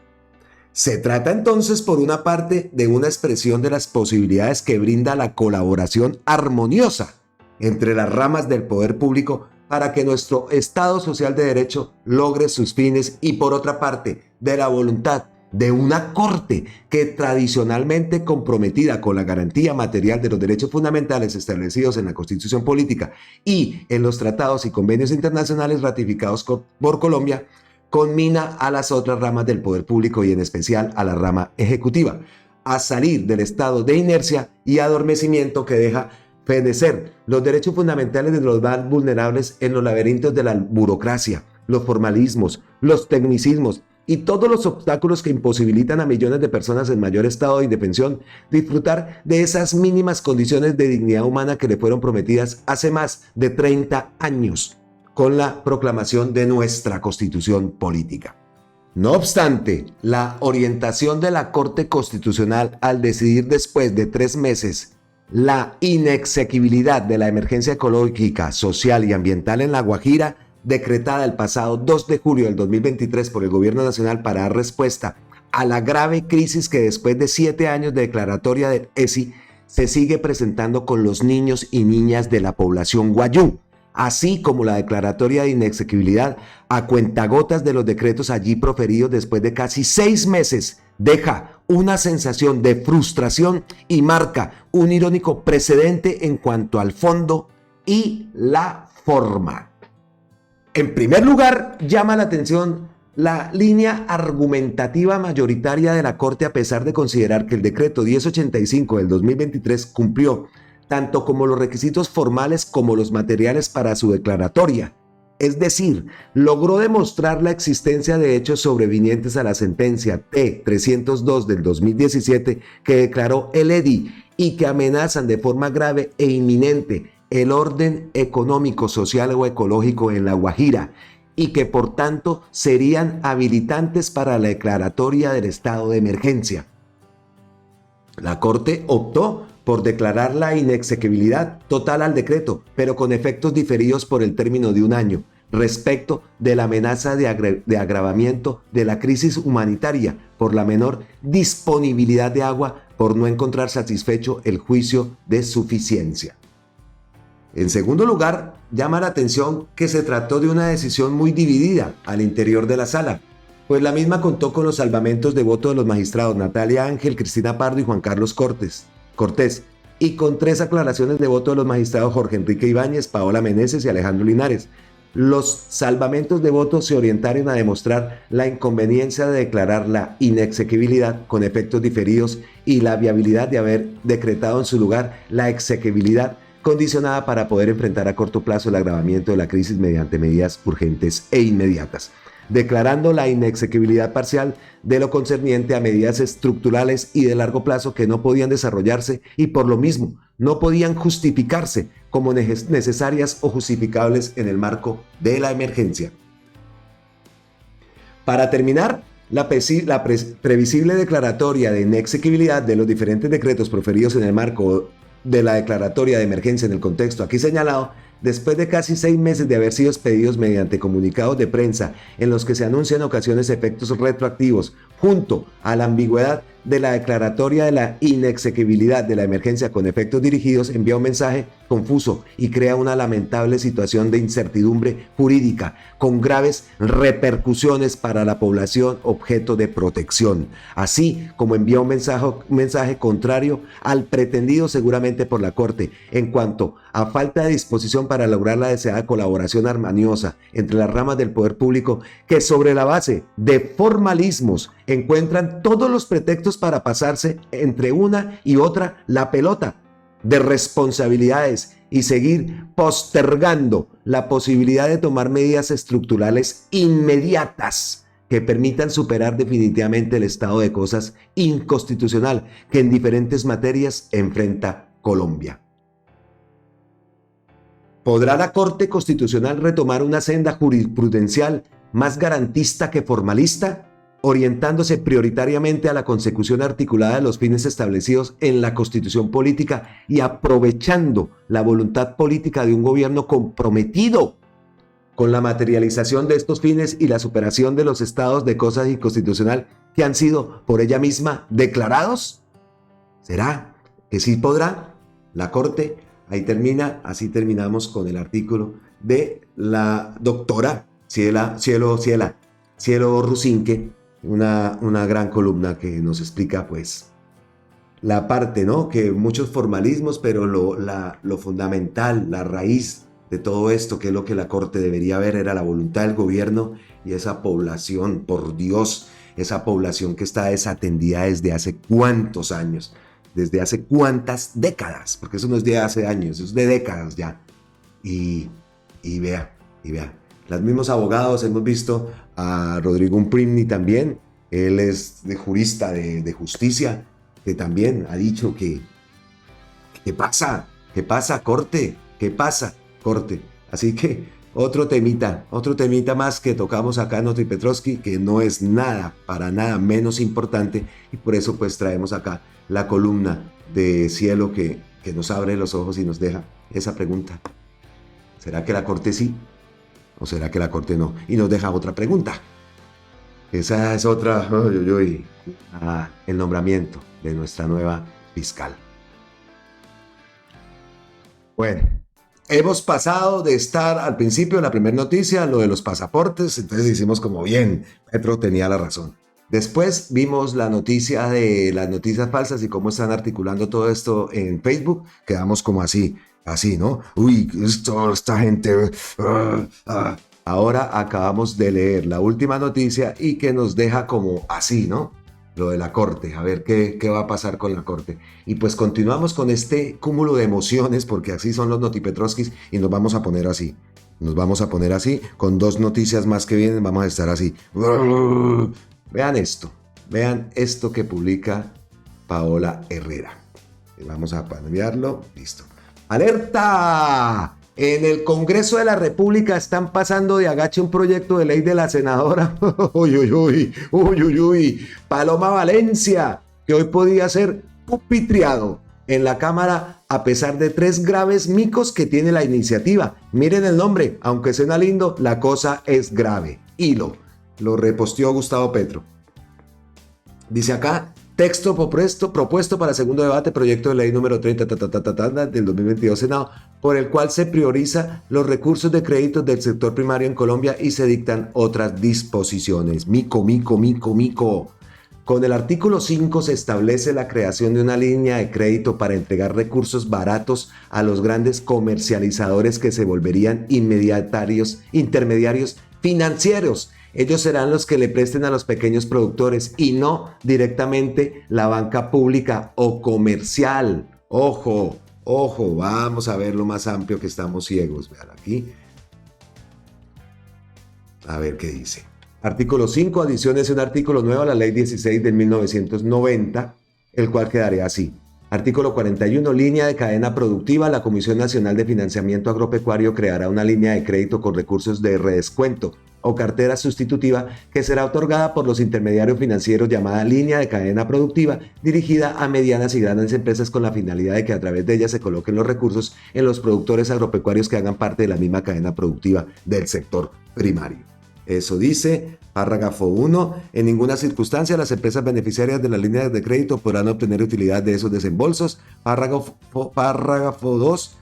Se trata entonces, por una parte, de una expresión de las posibilidades que brinda la colaboración armoniosa entre las ramas del poder público para que nuestro Estado social de derecho logre sus fines, y por otra parte, de la voluntad de una Corte que, tradicionalmente comprometida con la garantía material de los derechos fundamentales establecidos en la Constitución Política y en los tratados y convenios internacionales ratificados por Colombia, conmina a las otras ramas del poder público y en especial a la rama ejecutiva a salir del estado de inercia y adormecimiento que deja fenecer los derechos fundamentales de los más vulnerables en los laberintos de la burocracia, los formalismos, los tecnicismos y todos los obstáculos que imposibilitan a millones de personas en mayor estado de indefensión disfrutar de esas mínimas condiciones de dignidad humana que le fueron prometidas hace más de 30 años con la proclamación de nuestra Constitución Política. No obstante, la orientación de la Corte Constitucional al decidir después de 3 meses la inexequibilidad de la emergencia ecológica, social y ambiental en La Guajira, decretada el pasado 2 de julio del 2023 por el Gobierno Nacional para dar respuesta a la grave crisis que después de 7 años de declaratoria del ESI se sigue presentando con los niños y niñas de la población guayú, así como la declaratoria de inexequibilidad a cuentagotas de los decretos allí proferidos después de casi 6 meses, deja una sensación de frustración y marca un irónico precedente en cuanto al fondo y la forma. En primer lugar, llama la atención la línea argumentativa mayoritaria de la Corte, a pesar de considerar que el decreto 1085 del 2023 cumplió tanto como los requisitos formales como los materiales para su declaratoria. Es decir, logró demostrar la existencia de hechos sobrevinientes a la sentencia T-302 del 2017 que declaró el EDI y que amenazan de forma grave e inminente el orden económico, social o ecológico en La Guajira, y que por tanto serían habilitantes para la declaratoria del estado de emergencia. La Corte optó por declarar la inexequibilidad total al decreto, pero con efectos diferidos por el término de 1 año, respecto de la amenaza de agravamiento de la crisis humanitaria por la menor disponibilidad de agua, por no encontrar satisfecho el juicio de suficiencia. En segundo lugar, llama la atención que se trató de una decisión muy dividida al interior de la sala, pues la misma contó con los salvamentos de voto de los magistrados Natalia Ángel, Cristina Pardo y Juan Carlos Cortés, y con 3 aclaraciones de voto de los magistrados Jorge Enrique Ibáñez, Paola Meneses y Alejandro Linares. Los salvamentos de voto se orientaron a demostrar la inconveniencia de declarar la inexequibilidad con efectos diferidos y la viabilidad de haber decretado en su lugar la exequibilidad condicionada para poder enfrentar a corto plazo el agravamiento de la crisis mediante medidas urgentes e inmediatas, declarando la inexequibilidad parcial de lo concerniente a medidas estructurales y de largo plazo que no podían desarrollarse y por lo mismo no podían justificarse como necesarias o justificables en el marco de la emergencia. Para terminar, la previsible declaratoria de inexequibilidad de los diferentes decretos proferidos en el marco de la declaratoria de emergencia en el contexto aquí señalado, después de casi 6 meses de haber sido expedidos mediante comunicados de prensa en los que se anuncian en ocasiones efectos retroactivos, junto a la ambigüedad de la declaratoria de la inexequibilidad de la emergencia con efectos dirigidos, envía un mensaje confuso y crea una lamentable situación de incertidumbre jurídica con graves repercusiones para la población objeto de protección, así como envía un mensaje contrario al pretendido seguramente por la Corte en cuanto a falta de disposición para lograr la deseada colaboración armoniosa entre las ramas del poder público, que sobre la base de formalismos encuentran todos los pretextos para pasarse entre una y otra la pelota de responsabilidades y seguir postergando la posibilidad de tomar medidas estructurales inmediatas que permitan superar definitivamente el estado de cosas inconstitucional que en diferentes materias enfrenta Colombia. ¿Podrá la Corte Constitucional retomar una senda jurisprudencial más garantista que formalista? orientándose prioritariamente a la consecución articulada de los fines establecidos en la Constitución política y aprovechando la voluntad política de un gobierno comprometido con la materialización de estos fines y la superación de los estados de cosas inconstitucional que han sido por ella misma declarados? ¿Será que sí podrá la Corte? Ahí termina, así terminamos con el artículo de la doctora Cielo Rusinque, una gran columna que nos explica pues la parte, ¿no? Que muchos formalismos, pero lo fundamental, la raíz de todo esto, que es lo que la Corte debería ver, era la voluntad del gobierno y esa población, por Dios, esa población que está desatendida desde hace cuántos años, desde hace cuántas décadas, porque eso no es de hace años, eso es de décadas ya. Y vea. Los mismos abogados, hemos visto a Rodrigo Umprimni también, él es de jurista de justicia, que también ha dicho que ¿qué pasa? Corte? ¿Qué pasa? Corte. Así que otro temita más que tocamos acá en Noti Petrovsky, que no es nada, para nada menos importante, y por eso pues traemos acá la columna de Cielo que nos abre los ojos y nos deja esa pregunta. ¿Será que la Corte sí? ¿O será que la Corte no? Y nos deja otra pregunta. Esa es otra, el nombramiento de nuestra nueva fiscal. Bueno, hemos pasado de estar al principio, la primera noticia, lo de los pasaportes, entonces hicimos como bien, Petro tenía la razón. Después vimos la noticia de las noticias falsas y cómo están articulando todo esto en Facebook, quedamos como así, ¿no? Uy, esta gente... Ahora acabamos de leer la última noticia y que nos deja como así, ¿no? Lo de la Corte, a ver qué va a pasar con la Corte. Y pues continuamos con este cúmulo de emociones, porque así son los Notipetrovskis, y nos vamos a poner así. Con dos noticias más que vienen, vamos a estar así. Vean esto que publica Paola Herrera. Vamos a cambiarlo, listo. ¡Alerta! En el Congreso de la República están pasando de agache un proyecto de ley de la senadora Paloma Valencia, que hoy podía ser pupitriado en la Cámara a pesar de 3 graves micos que tiene la iniciativa. Miren el nombre, aunque suena lindo, la cosa es grave. Hilo, lo reposteó Gustavo Petro. Dice acá, texto propuesto para segundo debate, proyecto de ley número 30 del 2022 Senado, por el cual se prioriza los recursos de créditos del sector primario en Colombia y se dictan otras disposiciones. Mico. Con el artículo 5 se establece la creación de una línea de crédito para entregar recursos baratos a los grandes comercializadores que se volverían intermediarios financieros. Ellos serán los que le presten a los pequeños productores y no directamente la banca pública o comercial. Ojo, vamos a ver lo más amplio que estamos ciegos. Vean aquí. A ver qué dice. Artículo 5, adiciones un artículo nuevo a la Ley 16 de 1990, el cual quedaría así. Artículo 41, línea de cadena productiva. La Comisión Nacional de Financiamiento Agropecuario creará una línea de crédito con recursos de redescuento o cartera sustitutiva que será otorgada por los intermediarios financieros llamada línea de cadena productiva, dirigida a medianas y grandes empresas con la finalidad de que a través de ella se coloquen los recursos en los productores agropecuarios que hagan parte de la misma cadena productiva del sector primario. Eso dice, párrafo 1, en ninguna circunstancia las empresas beneficiarias de las líneas de crédito podrán obtener utilidad de esos desembolsos. Párrafo 2,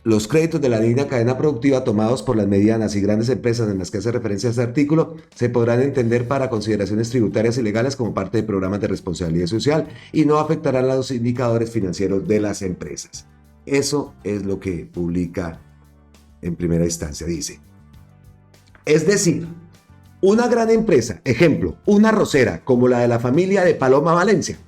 los créditos de la línea cadena productiva tomados por las medianas y grandes empresas en las que hace referencia a este artículo se podrán entender para consideraciones tributarias y legales como parte de programas de responsabilidad social y no afectarán a los indicadores financieros de las empresas. Eso es lo que publica en primera instancia, dice. Es decir, una gran empresa, ejemplo, una arrocera como la de la familia de Paloma Valencia,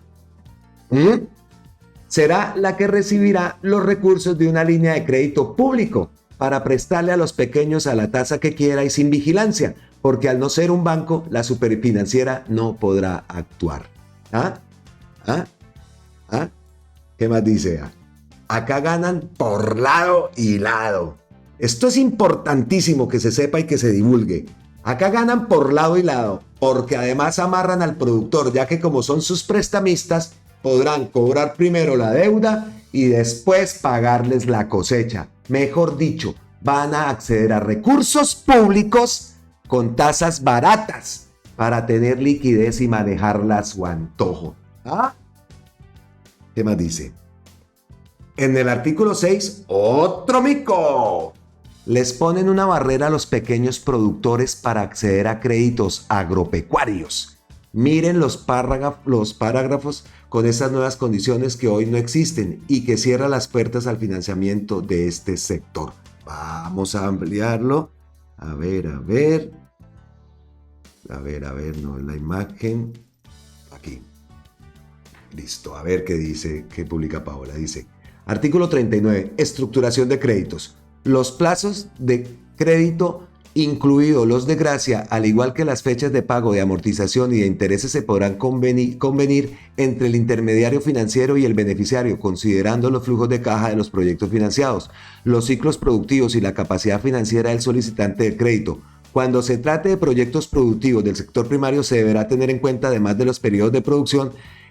será la que recibirá los recursos de una línea de crédito público para prestarle a los pequeños a la tasa que quiera y sin vigilancia, porque al no ser un banco, la superfinanciera no podrá actuar. ¿Qué más dice? Acá ganan por lado y lado. Esto es importantísimo que se sepa y que se divulgue. Acá ganan por lado y lado. porque además amarran al productor, ya que como son sus prestamistas, podrán cobrar primero la deuda y después pagarles la cosecha. Mejor dicho, van a acceder a recursos públicos con tasas baratas para tener liquidez y manejarla a su antojo. ¿Ah? ¿Qué más dice? En el artículo 6, otro mico. Les ponen una barrera a los pequeños productores para acceder a créditos agropecuarios. Miren los parágrafos con estas nuevas condiciones que hoy no existen y que cierran las puertas al financiamiento de este sector. Vamos a ampliarlo. A ver, no es la imagen. Aquí. Listo, a ver qué dice, qué publica Paola. Dice, artículo 39, estructuración de créditos. Los plazos de crédito, incluidos los de gracia, al igual que las fechas de pago, de amortización y de intereses, se podrán convenir entre el intermediario financiero y el beneficiario, considerando los flujos de caja de los proyectos financiados, los ciclos productivos y la capacidad financiera del solicitante de crédito. Cuando se trate de proyectos productivos del sector primario, se deberá tener en cuenta, además de los periodos de producción,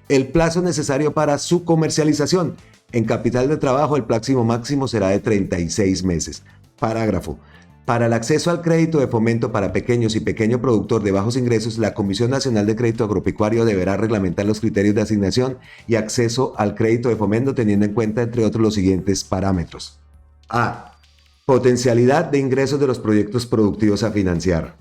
el plazo necesario para su comercialización. En capital de trabajo, el plazo máximo será de 36 meses. Parágrafo. Para el acceso al crédito de fomento para pequeños y pequeño productor de bajos ingresos, la Comisión Nacional de Crédito Agropecuario deberá reglamentar los criterios de asignación y acceso al crédito de fomento, teniendo en cuenta, entre otros, los siguientes parámetros. A. Potencialidad de ingresos de los proyectos productivos a financiar.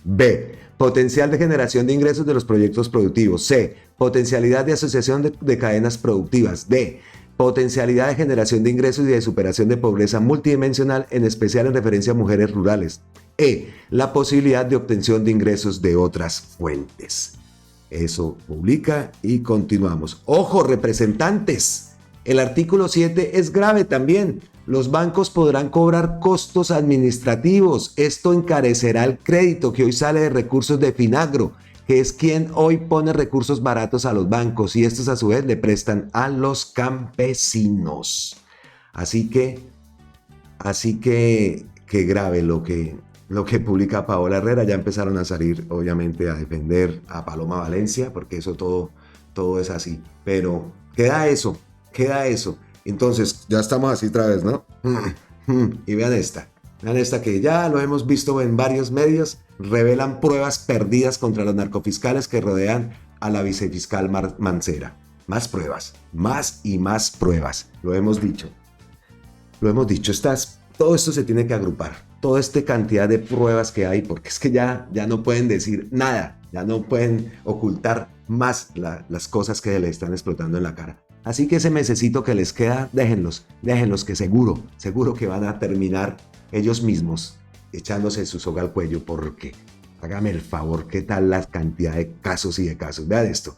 B. Potencial de generación de ingresos de los proyectos productivos. C. Potencialidad de asociación de cadenas productivas. D. Potencialidad de generación de ingresos y de superación de pobreza multidimensional, en especial en referencia a mujeres rurales. E. La posibilidad de obtención de ingresos de otras fuentes. Eso publica y continuamos. ¡Ojo, representantes! El artículo 7 es grave también. Los bancos podrán cobrar costos administrativos. Esto encarecerá el crédito que hoy sale de recursos de Finagro, que es quien hoy pone recursos baratos a los bancos, y estos a su vez le prestan a los campesinos. Así que qué grave lo que publica Paola Herrera. Ya empezaron a salir, obviamente, a defender a Paloma Valencia, porque eso todo es así. Pero queda eso. Entonces, ya estamos así otra vez, ¿no? Y vean esta que ya lo hemos visto en varios medios. Revelan pruebas perdidas contra los narcofiscales que rodean a la vicefiscal Mancera. Más pruebas, más y más pruebas. Lo hemos dicho. Todo esto se tiene que agrupar. Toda esta cantidad de pruebas que hay, porque es que ya no pueden decir nada. Ya no pueden ocultar más las cosas que le están explotando en la cara. Así que ese mesecito que les queda, déjenlos que seguro que van a terminar ellos mismos echándose su soga al cuello, porque hágame el favor, ¿qué tal la cantidad de casos y de casos? Vean esto.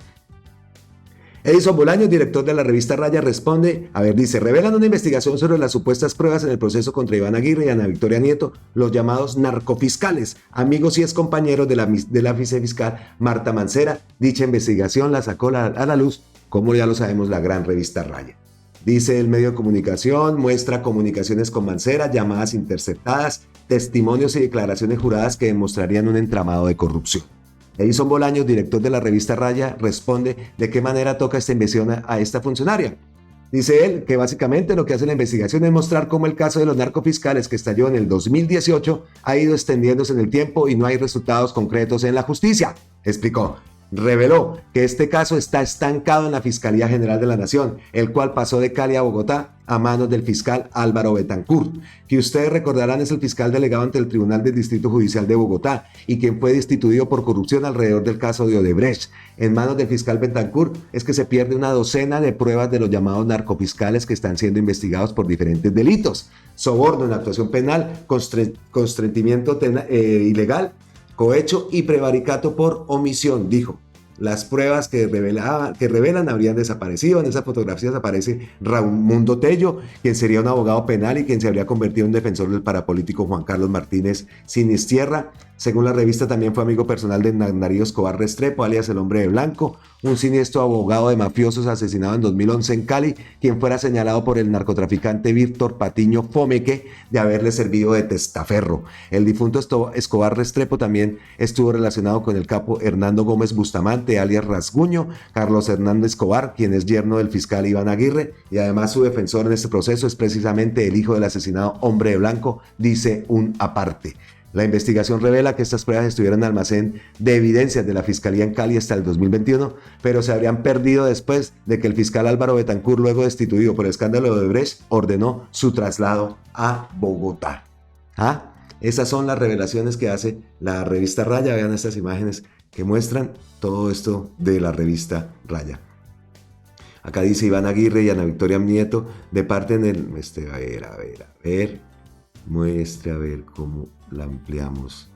Edison Bolaños, director de la revista Raya, responde, dice, revelan una investigación sobre las supuestas pruebas en el proceso contra Iván Aguirre y Ana Victoria Nieto, los llamados narcofiscales, amigos y excompañeros de la vicefiscal Marta Mancera. Dicha investigación la sacó a la luz, como ya lo sabemos, la gran revista Raya. Dice el medio de comunicación, muestra comunicaciones con Mancera, llamadas interceptadas, testimonios y declaraciones juradas que demostrarían un entramado de corrupción. Edison Bolaños, director de la revista Raya, responde de qué manera toca esta investigación a esta funcionaria. Dice él que básicamente lo que hace la investigación es mostrar cómo el caso de los narcofiscales, que estalló en el 2018, ha ido extendiéndose en el tiempo y no hay resultados concretos en la justicia. Explicó. Reveló que este caso está estancado en la Fiscalía General de la Nación, el cual pasó de Cali a Bogotá a manos del fiscal Álvaro Betancourt, que ustedes recordarán es el fiscal delegado ante el Tribunal del Distrito Judicial de Bogotá y quien fue destituido por corrupción alrededor del caso de Odebrecht. En manos del fiscal Betancourt es que se pierde una docena de pruebas de los llamados narcofiscales que están siendo investigados por diferentes delitos: soborno en actuación penal, constreñimiento ilegal, cohecho y prevaricato por omisión, dijo. Las pruebas que revelan habrían desaparecido. En esas fotografías aparece Raimundo Tello, quien sería un abogado penal y quien se habría convertido en defensor del parapolítico Juan Carlos Martínez Sinistierra. Según la revista, también fue amigo personal de Darío Escobar Restrepo, alias el Hombre de Blanco, un siniestro abogado de mafiosos asesinado en 2011 en Cali, quien fuera señalado por el narcotraficante Víctor Patiño Fomeque de haberle servido de testaferro. El difunto Escobar Restrepo también estuvo relacionado con el capo Hernando Gómez Bustamante, alias Rasguño, Carlos Hernando Escobar, quien es yerno del fiscal Iván Aguirre, y además su defensor en este proceso es precisamente el hijo del asesinado hombre de blanco, dice un aparte. La investigación revela que estas pruebas estuvieron en el almacén de evidencias de la Fiscalía en Cali hasta el 2021, pero se habrían perdido después de que el fiscal Álvaro Betancur, luego destituido por el escándalo de Odebrecht, ordenó su traslado a Bogotá. Esas son las revelaciones que hace la revista Raya. Vean estas imágenes que muestran todo esto de la revista Raya. Acá dice Iván Aguirre y Ana Victoria Nieto de parte en el... Muestre a ver cómo la ampliamos.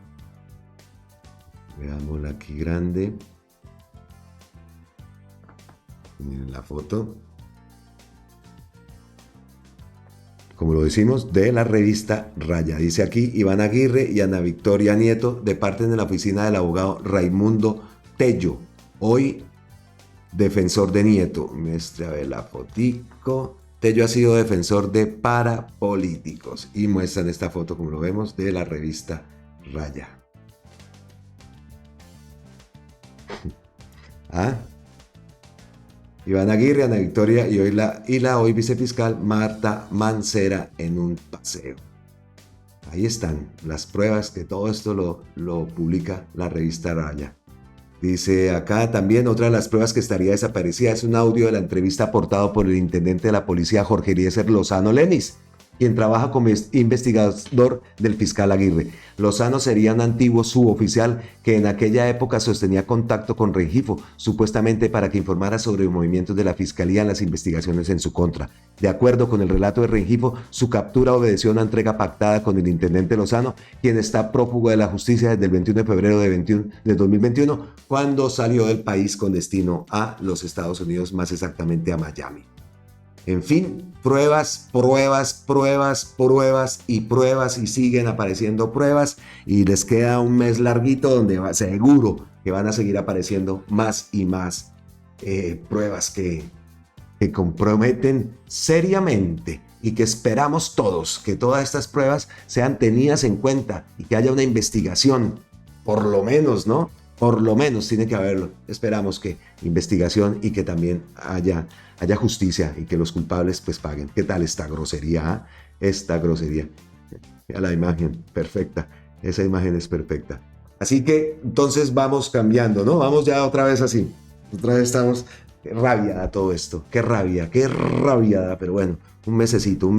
Veámosla aquí grande. Miren la foto. Como lo decimos, de la revista Raya. Dice aquí Iván Aguirre y Ana Victoria Nieto departen de la oficina del abogado Raimundo Tello, hoy defensor de Nieto. Muestre a ver la fotico. Tello ha sido defensor de parapolíticos y muestran esta foto, como lo vemos, de la revista Raya. Iván Aguirre, Ana Victoria y la hoy vicefiscal Marta Mancera en un paseo. Ahí están las pruebas, que todo esto lo publica la revista Raya. Dice acá también otra de las pruebas que estaría desaparecida es un audio de la entrevista aportado por el intendente de la policía Jorge Eliezer Lozano Lenis, quien trabaja como investigador del fiscal Aguirre. Lozano sería un antiguo suboficial que en aquella época sostenía contacto con Rengifo, supuestamente para que informara sobre los movimientos de la fiscalía en las investigaciones en su contra. De acuerdo con el relato de Rengifo, su captura obedeció a una entrega pactada con el intendente Lozano, quien está prófugo de la justicia desde el 21 de febrero de 2021, cuando salió del país con destino a los Estados Unidos, más exactamente a Miami. En fin, pruebas y siguen apareciendo pruebas y les queda un mes larguito donde seguro que van a seguir apareciendo más y más pruebas que comprometen seriamente y que esperamos todos que todas estas pruebas sean tenidas en cuenta y que haya una investigación, por lo menos, ¿no? Por lo menos tiene que haberlo. Esperamos que investigación y que también haya justicia y que los culpables pues paguen. ¿Qué tal esta grosería? Esta grosería. Mira la imagen, perfecta. Esa imagen es perfecta. Así que entonces vamos cambiando, ¿no? Vamos ya otra vez así. Otra vez estamos... Qué rabia da todo esto. Qué rabia da. Pero bueno, un mesecito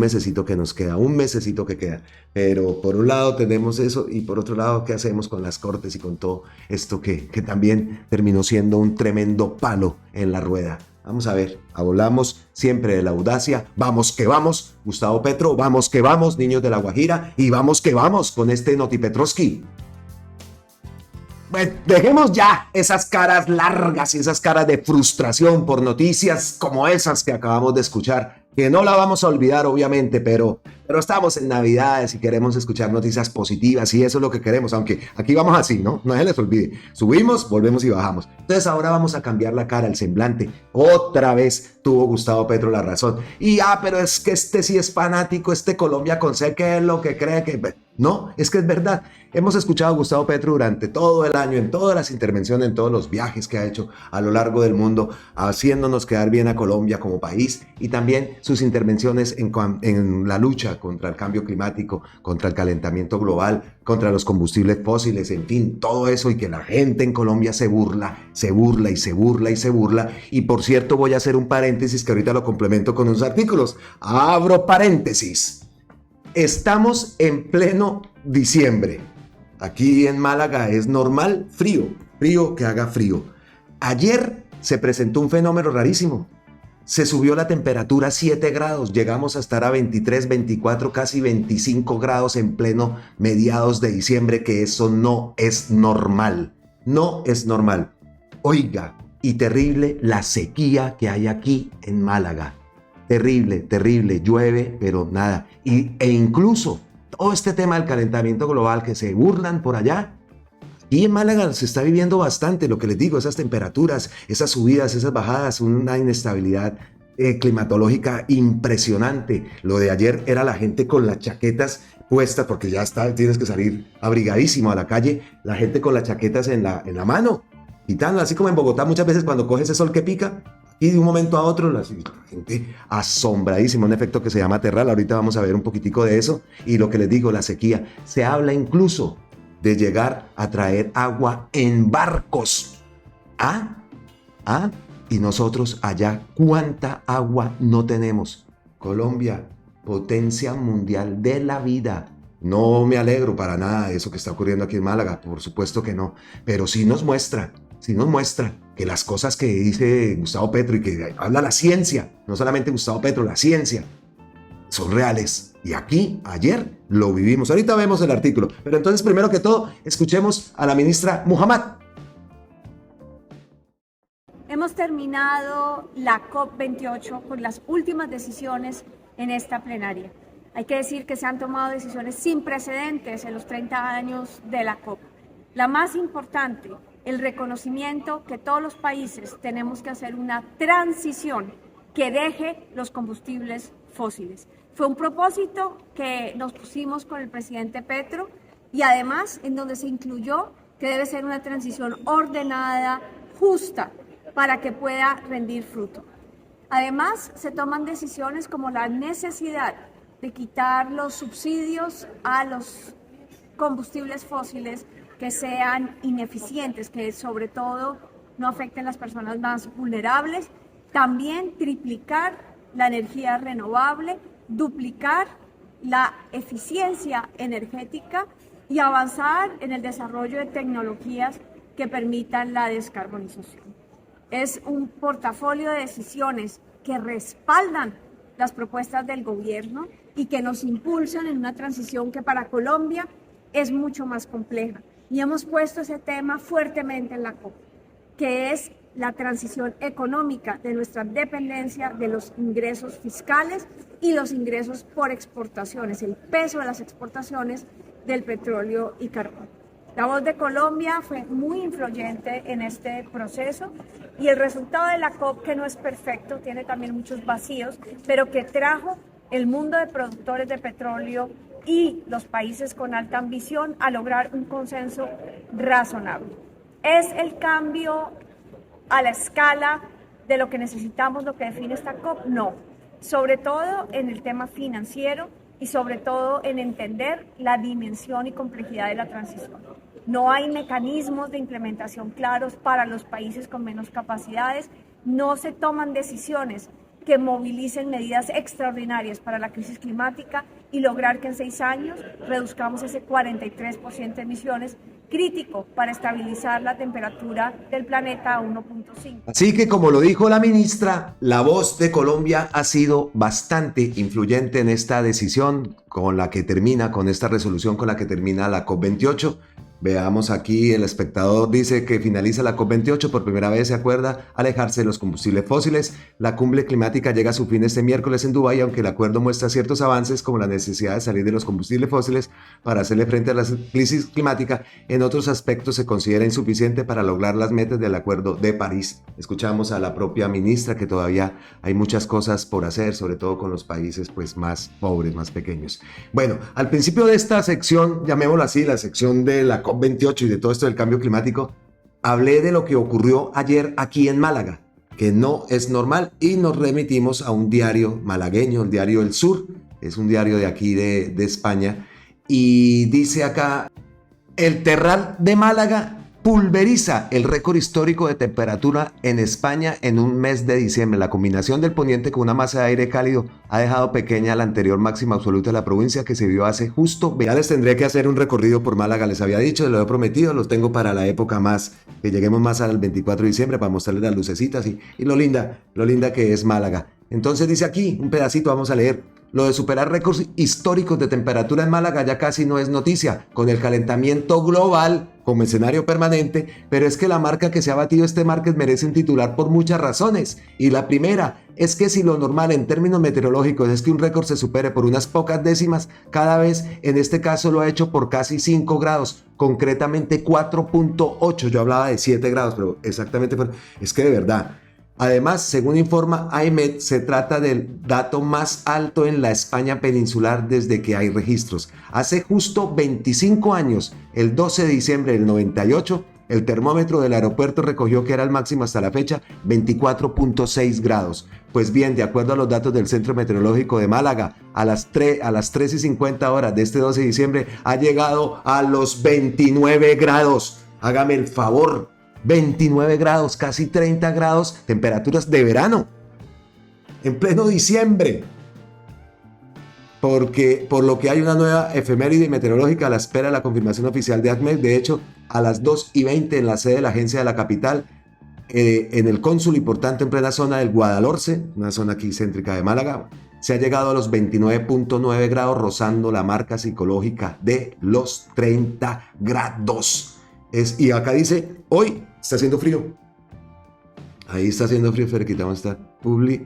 que nos queda. Un mesecito que queda. Pero por un lado tenemos eso y por otro lado, ¿qué hacemos con las cortes y con todo esto que también terminó siendo un tremendo palo en la rueda? Vamos a ver, hablamos siempre de la audacia. Vamos que vamos, Gustavo Petro, vamos que vamos, niños de La Guajira, y vamos que vamos con este Noti Petrovsky. Bueno, dejemos ya esas caras largas y esas caras de frustración por noticias como esas que acabamos de escuchar, que no la vamos a olvidar obviamente, pero estamos en Navidades y queremos escuchar noticias positivas y eso es lo que queremos, aunque aquí vamos así, ¿no? No se les olvide, subimos, volvemos y bajamos. Entonces ahora vamos a cambiar la cara, el semblante. Otra vez tuvo Gustavo Petro la razón. Y pero es que este sí es fanático, Colombia con C, que es lo que cree que... No, es que es verdad. Hemos escuchado a Gustavo Petro durante todo el año, en todas las intervenciones, en todos los viajes que ha hecho a lo largo del mundo, haciéndonos quedar bien a Colombia como país y también sus intervenciones en la lucha contra el cambio climático, contra el calentamiento global, contra los combustibles fósiles, en fin, todo eso y que la gente en Colombia se burla. Y por cierto, voy a hacer un paréntesis que ahorita lo complemento con unos artículos. Abro paréntesis. Estamos en pleno diciembre. Aquí en Málaga es normal frío que haga frío. Ayer se presentó un fenómeno rarísimo. Se subió la temperatura a 7 grados. Llegamos a estar a 23, 24, casi 25 grados en pleno mediados de diciembre, que eso no es normal. No es normal. Oiga, y terrible la sequía que hay aquí en Málaga. Terrible, llueve, pero nada. E incluso todo este tema del calentamiento global que se burlan por allá, aquí en Málaga se está viviendo bastante, lo que les digo, esas temperaturas, esas subidas, esas bajadas, una inestabilidad climatológica impresionante. Lo de ayer era la gente con las chaquetas puestas, porque ya está, tienes que salir abrigadísimo a la calle, la gente con las chaquetas en la mano, quitando, así como en Bogotá muchas veces cuando coge ese sol que pica, y de un momento a otro la gente asombradísima, un efecto que se llama terral. Ahorita vamos a ver un poquitico de eso. Y lo que les digo, la sequía, se habla incluso de llegar a traer agua en barcos. Y nosotros allá, ¿cuánta agua no tenemos? Colombia, potencia mundial de la vida. No me alegro para nada de eso que está ocurriendo aquí en Málaga, por supuesto que no, pero sí nos muestra que las cosas que dice Gustavo Petro y que habla la ciencia, no solamente Gustavo Petro, la ciencia, son reales. Y aquí, ayer, lo vivimos. Ahorita vemos el artículo. Pero entonces, primero que todo, escuchemos a la ministra Muhammad. Hemos terminado la COP28 con las últimas decisiones en esta plenaria. Hay que decir que se han tomado decisiones sin precedentes en los 30 años de la COP. La más importante, el reconocimiento que todos los países tenemos que hacer una transición que deje los combustibles fósiles. Fue un propósito que nos pusimos con el presidente Petro y además en donde se incluyó que debe ser una transición ordenada, justa, para que pueda rendir fruto. Además, se toman decisiones como la necesidad de quitar los subsidios a los combustibles fósiles que sean ineficientes, que sobre todo no afecten a las personas más vulnerables. También triplicar la energía renovable, duplicar la eficiencia energética y avanzar en el desarrollo de tecnologías que permitan la descarbonización. Es un portafolio de decisiones que respaldan las propuestas del gobierno y que nos impulsan en una transición que para Colombia es mucho más compleja. Y hemos puesto ese tema fuertemente en la COP, que es la transición económica de nuestra dependencia de los ingresos fiscales y los ingresos por exportaciones, el peso de las exportaciones del petróleo y carbón. La voz de Colombia fue muy influyente en este proceso y el resultado de la COP, que no es perfecto, tiene también muchos vacíos, pero que trajo el mundo de productores de petróleo y los países con alta ambición a lograr un consenso razonable. ¿Es el cambio a la escala de lo que necesitamos, lo que define esta COP? No, sobre todo en el tema financiero y sobre todo en entender la dimensión y complejidad de la transición. No hay mecanismos de implementación claros para los países con menos capacidades, no se toman decisiones que movilicen medidas extraordinarias para la crisis climática y lograr que en 6 años reduzcamos ese 43% de emisiones, crítico para estabilizar la temperatura del planeta a 1.5. Así que, como lo dijo la ministra, la voz de Colombia ha sido bastante influyente en esta decisión con la que termina, con esta resolución con la que termina la COP28. Veamos aquí, el espectador dice que finaliza la COP28, por primera vez se acuerda alejarse de los combustibles fósiles. La cumbre climática llega a su fin este miércoles en Dubái, aunque el acuerdo muestra ciertos avances como la necesidad de salir de los combustibles fósiles para hacerle frente a la crisis climática. En otros aspectos se considera insuficiente para lograr las metas del Acuerdo de París. Escuchamos a la propia ministra que todavía hay muchas cosas por hacer, sobre todo con los países pues más pobres, más pequeños. Bueno, al principio de esta sección, llamémoslo así, la sección de la COP28 y de todo esto del cambio climático, hablé de lo que ocurrió ayer aquí en Málaga, que no es normal, y nos remitimos a un diario malagueño, el diario El Sur, es un diario de aquí de España, y dice acá: el terral de Málaga pulveriza el récord histórico de temperatura en España en un mes de diciembre. La combinación del poniente con una masa de aire cálido ha dejado pequeña la anterior máxima absoluta de la provincia, que se vio hace justo. Ya les tendré que hacer un recorrido por Málaga, les había dicho, les lo he prometido, los tengo para la época más, que lleguemos más al 24 de diciembre para mostrarles las lucecitas y lo linda que es Málaga. Entonces dice aquí un pedacito, vamos a leer. Lo de superar récords históricos de temperatura en Málaga ya casi no es noticia, con el calentamiento global como escenario permanente, pero es que la marca que se ha batido este martes merece un titular por muchas razones. Y la primera es que si lo normal en términos meteorológicos es que un récord se supere por unas pocas décimas, cada vez en este caso lo ha hecho por casi 5 grados, concretamente 4.8. Yo hablaba de 7 grados, pero exactamente es que de verdad. Además, según informa AEMET, se trata del dato más alto en la España peninsular desde que hay registros. Hace justo 25 años, el 12 de diciembre del 98, el termómetro del aeropuerto recogió que era el máximo hasta la fecha, 24.6 grados. Pues bien, de acuerdo a los datos del Centro Meteorológico de Málaga, a las 3:50 horas de este 12 de diciembre ha llegado a los 29 grados. Hágame el favor. 29 grados, casi 30 grados, temperaturas de verano, en pleno diciembre. Por lo que hay una nueva efeméride meteorológica a la espera de la confirmación oficial de ACMET. De hecho, a las 2:20 en la sede de la agencia de la capital, en el cónsul y por tanto en plena zona del Guadalhorce, una zona aquí céntrica de Málaga, se ha llegado a los 29.9 grados, rozando la marca psicológica de los 30 grados. Y acá dice, hoy está haciendo frío. Ahí está haciendo frío, Fer, quitamos esta publi.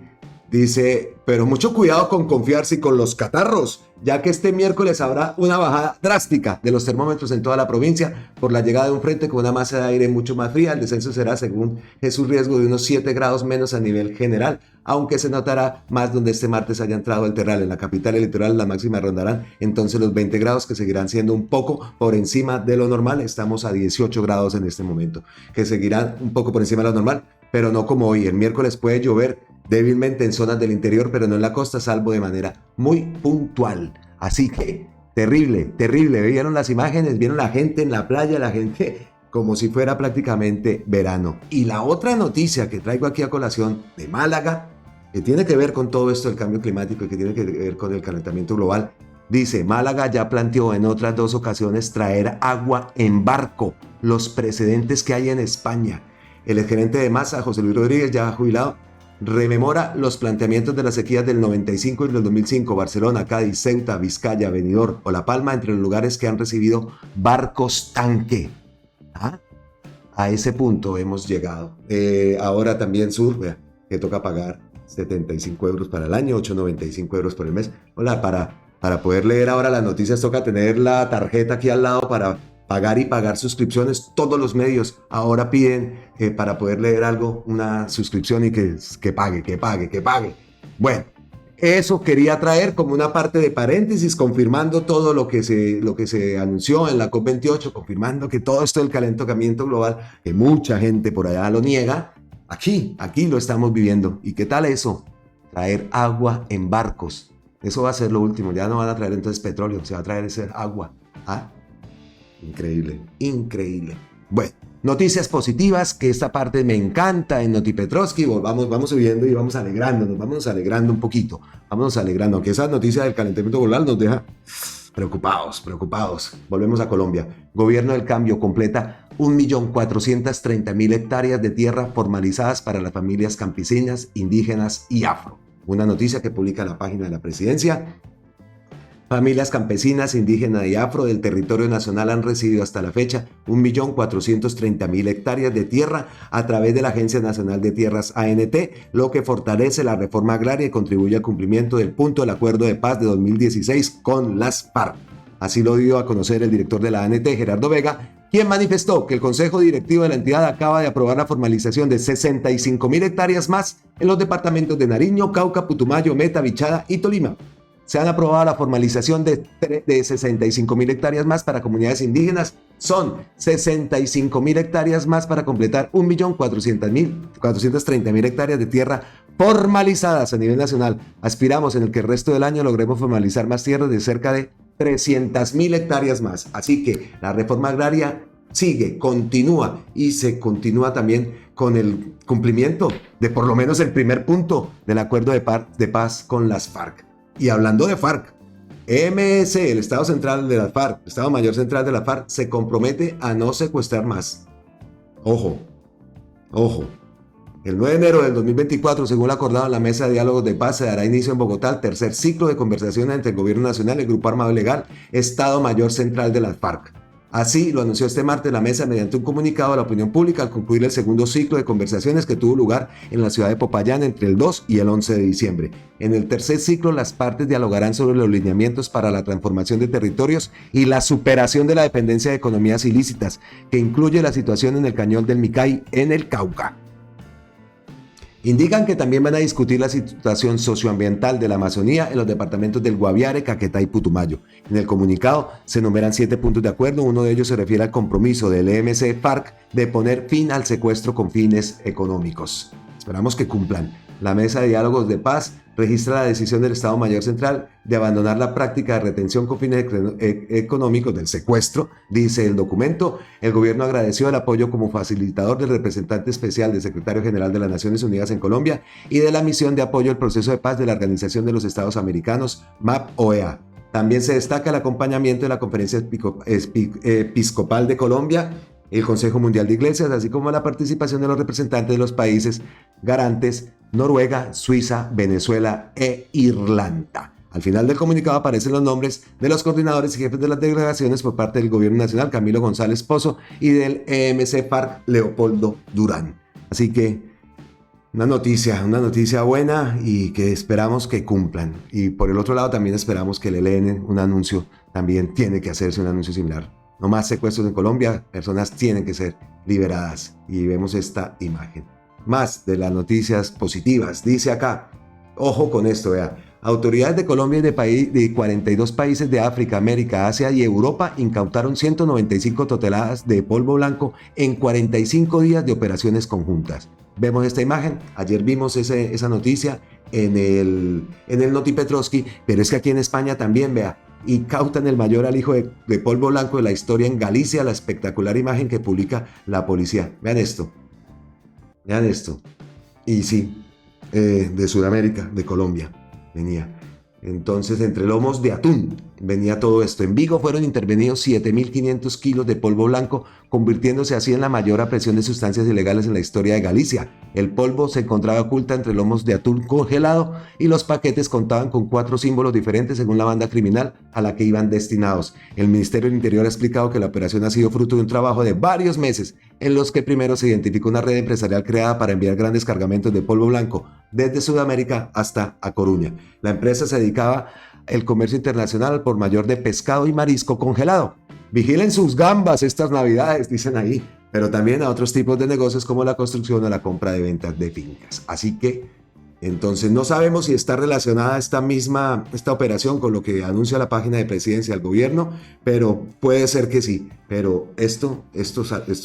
Dice, pero mucho cuidado con confiarse con los catarros, ya que este miércoles habrá una bajada drástica de los termómetros en toda la provincia por la llegada de un frente con una masa de aire mucho más fría. El descenso será, según Jesús Riesgo, de unos 7 grados menos a nivel general, aunque se notará más donde este martes haya entrado el terral. En la capital y el litoral las máximas rondarán entonces los 20 grados, que seguirán siendo un poco por encima de lo normal. Estamos a 18 grados en este momento, que seguirán un poco por encima de lo normal, pero no como hoy. El miércoles puede llover débilmente en zonas del interior, pero no en la costa, salvo de manera muy puntual. Así que, terrible, terrible. ¿Vieron las imágenes? ¿Vieron la gente en la playa? La gente como si fuera prácticamente verano. Y la otra noticia que traigo aquí a colación de Málaga, que tiene que ver con todo esto del cambio climático y que tiene que ver con el calentamiento global, dice, Málaga ya planteó en otras 2 ocasiones traer agua en barco, los precedentes que hay en España. El gerente de Masa, José Luis Rodríguez, ya jubilado, rememora los planteamientos de las sequías del 95 y del 2005, Barcelona, Cádiz, Ceuta, Vizcaya, Benidorm o La Palma, entre los lugares que han recibido barcos tanque. ¿Ah? A ese punto hemos llegado. Ahora también Sur, vea, que toca pagar 75 euros para el año, 8,95 euros por el mes. Hola, para poder leer ahora las noticias toca tener la tarjeta aquí al lado para pagar suscripciones. Todos los medios ahora piden para poder leer algo una suscripción y que pague. Bueno, eso quería traer como una parte de paréntesis, confirmando todo lo que se anunció en la COP28, confirmando que todo esto del calentamiento global, que mucha gente por allá lo niega, aquí lo estamos viviendo. ¿Y qué tal eso? Traer agua en barcos. Eso va a ser lo último. Ya no van a traer entonces petróleo, se va a traer ese agua. ¿Ah? Increíble. Bueno, noticias positivas, que esta parte me encanta en Notipetrovsky. Vamos subiendo y vamos alegrando un poquito. Aunque esa noticia del calentamiento global nos deja preocupados. Volvemos a Colombia. Gobierno del Cambio completa 1.430.000 hectáreas de tierra formalizadas para las familias campesinas, indígenas y afro. Una noticia que publica la página de la presidencia. Familias campesinas, indígenas y afro del territorio nacional han recibido hasta la fecha 1.430.000 hectáreas de tierra a través de la Agencia Nacional de Tierras ANT, lo que fortalece la reforma agraria y contribuye al cumplimiento del punto del Acuerdo de Paz de 2016 con las FARC. Así lo dio a conocer el director de la ANT, Gerardo Vega, quien manifestó que el Consejo Directivo de la entidad acaba de aprobar la formalización de 65.000 hectáreas más en los departamentos de Nariño, Cauca, Putumayo, Meta, Bichada y Tolima. Se han aprobado la formalización de 65.000 hectáreas más para comunidades indígenas. Son 65.000 hectáreas más para completar 1.430.000 hectáreas de tierra formalizadas a nivel nacional. Aspiramos en el que el resto del año logremos formalizar más tierras de cerca de 300.000 hectáreas más. Así que la reforma agraria sigue, continúa y se continúa también con el cumplimiento de por lo menos el primer punto del acuerdo de paz con las FARC. Y hablando de FARC, MS, el Estado Central de las FARC, el Estado Mayor Central de la FARC, se compromete a no secuestrar más. Ojo. El 9 de enero del 2024, según lo acordado en la Mesa de Diálogos de Paz, se dará inicio en Bogotá el tercer ciclo de conversaciones entre el Gobierno Nacional, el Grupo Armado Ilegal, Estado Mayor Central de las FARC. Así lo anunció este martes la mesa mediante un comunicado a la opinión pública al concluir el segundo ciclo de conversaciones que tuvo lugar en la ciudad de Popayán entre el 2 y el 11 de diciembre. En el tercer ciclo, las partes dialogarán sobre los lineamientos para la transformación de territorios y la superación de la dependencia de economías ilícitas, que incluye la situación en el Cañón del Micay, en el Cauca. Indican que también van a discutir la situación socioambiental de la Amazonía en los departamentos del Guaviare, Caquetá y Putumayo. En el comunicado se enumeran 7 puntos de acuerdo. Uno de ellos se refiere al compromiso del EMC-FARC de poner fin al secuestro con fines económicos. Esperamos que cumplan. La Mesa de Diálogos de Paz registra la decisión del Estado Mayor Central de abandonar la práctica de retención con fines económicos del secuestro, dice el documento. El gobierno agradeció el apoyo como facilitador del representante especial del secretario general de las Naciones Unidas en Colombia y de la misión de apoyo al proceso de paz de la Organización de los Estados Americanos, MAP-OEA. También se destaca el acompañamiento de la Conferencia Episcopal de Colombia, el Consejo Mundial de Iglesias, así como la participación de los representantes de los países garantes Noruega, Suiza, Venezuela e Irlanda. Al final del comunicado aparecen los nombres de los coordinadores y jefes de las delegaciones por parte del Gobierno Nacional, Camilo González Pozo, y del EMC-FARC, Leopoldo Durán. Así que una noticia buena y que esperamos que cumplan. Y por el otro lado también esperamos que el ELN, un anuncio, también tiene que hacerse un anuncio similar. No más secuestros en Colombia, personas tienen que ser liberadas. Y vemos esta imagen. Más de las noticias positivas. Dice acá, ojo con esto, vea. Autoridades de Colombia y de 42 países de África, América, Asia y Europa incautaron 195 toneladas de polvo blanco en 45 días de operaciones conjuntas. Vemos esta imagen. Ayer vimos esa noticia en el Noti Petrovsky, pero es que aquí en España también, vea, incautan el mayor alijo de polvo blanco de la historia en Galicia, la espectacular imagen que publica la policía. Vean esto. Y sí, de Sudamérica, de Colombia, venía. Entonces, entre lomos de atún venía todo esto. En Vigo fueron intervenidos 7.500 kilos de polvo blanco, convirtiéndose así en la mayor aprehensión de sustancias ilegales en la historia de Galicia. El polvo se encontraba oculta entre lomos de atún congelado y los paquetes contaban con 4 símbolos diferentes según la banda criminal a la que iban destinados. El Ministerio del Interior ha explicado que la operación ha sido fruto de un trabajo de varios meses en los que primero se identificó una red empresarial creada para enviar grandes cargamentos de polvo blanco desde Sudamérica hasta A Coruña. La empresa se dedicaba al comercio internacional por mayor de pescado y marisco congelado. Vigilen sus gambas estas navidades, dicen ahí, pero también a otros tipos de negocios como la construcción o la compra de ventas de fincas. Así que, entonces no sabemos si está relacionada esta operación con lo que anuncia la página de presidencia del gobierno, pero puede ser que sí. Pero esto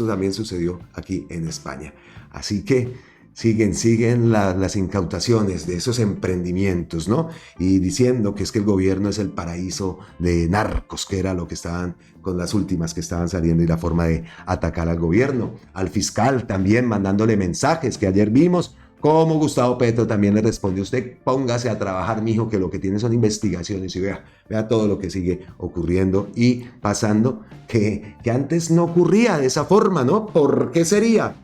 también sucedió aquí en España. Así que siguen las incautaciones de esos emprendimientos, ¿no? Y diciendo que es que el gobierno es el paraíso de narcos, que era lo que estaban con las últimas que estaban saliendo y la forma de atacar al gobierno. Al fiscal también mandándole mensajes que ayer vimos, como Gustavo Petro también le respondió: usted póngase a trabajar, mijo, que lo que tiene son investigaciones, y vea todo lo que sigue ocurriendo y pasando, que antes no ocurría de esa forma, ¿no? ¿Por qué sería?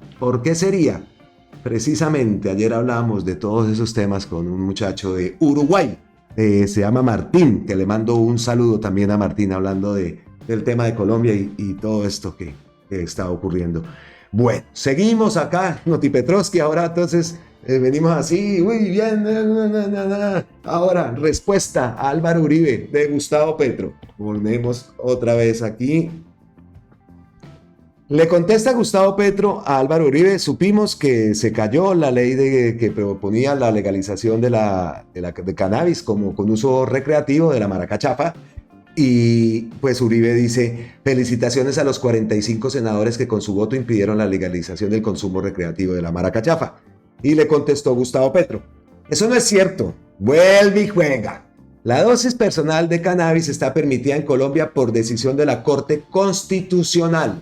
Precisamente ayer hablábamos de todos esos temas con un muchacho de Uruguay, se llama Martín, que le mando un saludo también a Martín, hablando del tema de Colombia y todo esto que está ocurriendo. Bueno, seguimos acá, Noti Petrovsky, ahora entonces venimos así, muy bien. Ahora, respuesta a Álvaro Uribe de Gustavo Petro. Volvemos otra vez aquí. Le contesta Gustavo Petro a Álvaro Uribe: supimos que se cayó la ley que proponía la legalización de cannabis como con uso recreativo de la maracachafa. Y pues Uribe dice: felicitaciones a los 45 senadores que con su voto impidieron la legalización del consumo recreativo de la maracachafa. Y le contestó Gustavo Petro: eso no es cierto, vuelve y juega. La dosis personal de cannabis está permitida en Colombia por decisión de la Corte Constitucional.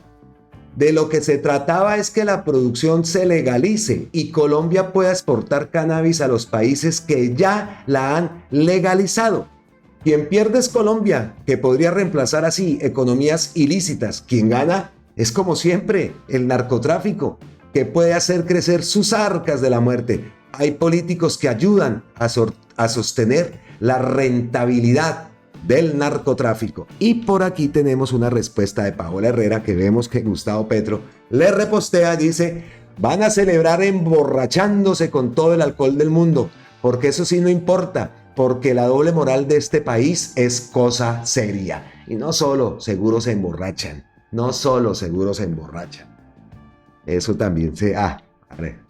De lo que se trataba es que la producción se legalice y Colombia pueda exportar cannabis a los países que ya la han legalizado. Quien pierde es Colombia, que podría reemplazar así economías ilícitas. Quien gana es, como siempre, el narcotráfico. que puede hacer crecer sus arcas de la muerte. Hay políticos que ayudan a sostener la rentabilidad del narcotráfico. Y por aquí tenemos una respuesta de Paola Herrera que vemos que Gustavo Petro le repostea, dice, van a celebrar emborrachándose con todo el alcohol del mundo, porque eso sí no importa, porque la doble moral de este país es cosa seria. Y no solo seguro se emborrachan, no solo seguro se emborrachan. Eso también se... a ver.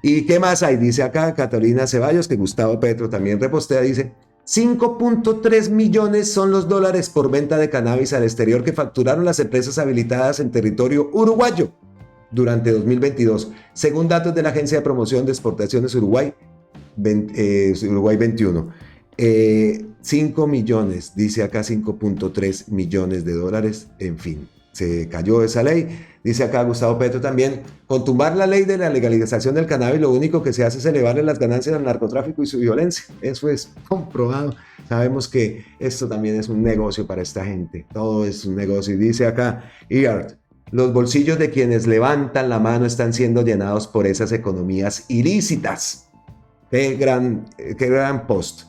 ¿Y qué más hay? Dice acá Catalina Ceballos que Gustavo Petro también repostea, dice 5.3 millones son los dólares por venta de cannabis al exterior que facturaron las empresas habilitadas en territorio uruguayo durante 2022, según datos de la Agencia de Promoción de Exportaciones Uruguay 21. 5 millones, dice acá 5.3 millones de dólares, en fin, se cayó esa ley. Dice acá Gustavo Petro también, con tumbar la ley de la legalización del cannabis, lo único que se hace es elevarle las ganancias al narcotráfico y su violencia. Eso es comprobado. Sabemos que esto también es un negocio para esta gente. Todo es un negocio. Y dice acá, Earth, los bolsillos de quienes levantan la mano están siendo llenados por esas economías ilícitas. Qué gran post.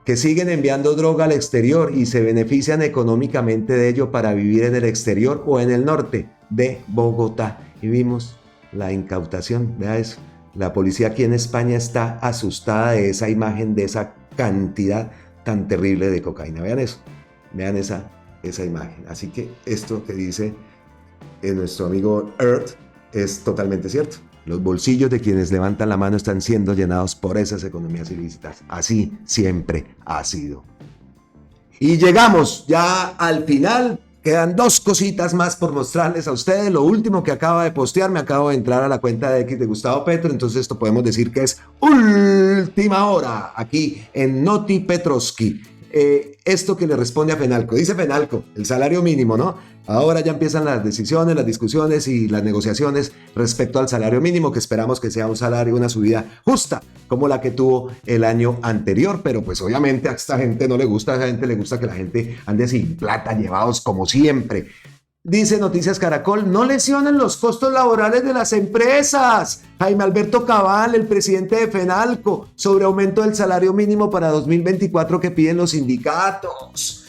Que siguen enviando droga al exterior y se benefician económicamente de ello para vivir en el exterior o en el norte de Bogotá. Y vimos la incautación, vea eso. La policía aquí en España está asustada de esa imagen, de esa cantidad tan terrible de cocaína. Vean eso, vean esa imagen. Así que esto que dice nuestro amigo Earth es totalmente cierto. Los bolsillos de quienes levantan la mano están siendo llenados por esas economías ilícitas. Así siempre ha sido. Y llegamos ya al final. Quedan 2 cositas más por mostrarles a ustedes. Lo último que acaba de postear, me acabo de entrar a la cuenta de X de Gustavo Petro, entonces esto podemos decir que es última hora aquí en Noti Petrovsky. Esto que le responde a Fenalco. Dice Fenalco, el salario mínimo, ¿no? Ahora ya empiezan las decisiones, las discusiones y las negociaciones respecto al salario mínimo, que esperamos que sea un salario, una subida justa, como la que tuvo el año anterior, pero pues obviamente a esta gente no le gusta, a esta gente le gusta que la gente ande sin plata, llevados como siempre. Dice Noticias Caracol, no lesionen los costos laborales de las empresas. Jaime Alberto Cabal, el presidente de Fenalco, sobre aumento del salario mínimo para 2024 que piden los sindicatos.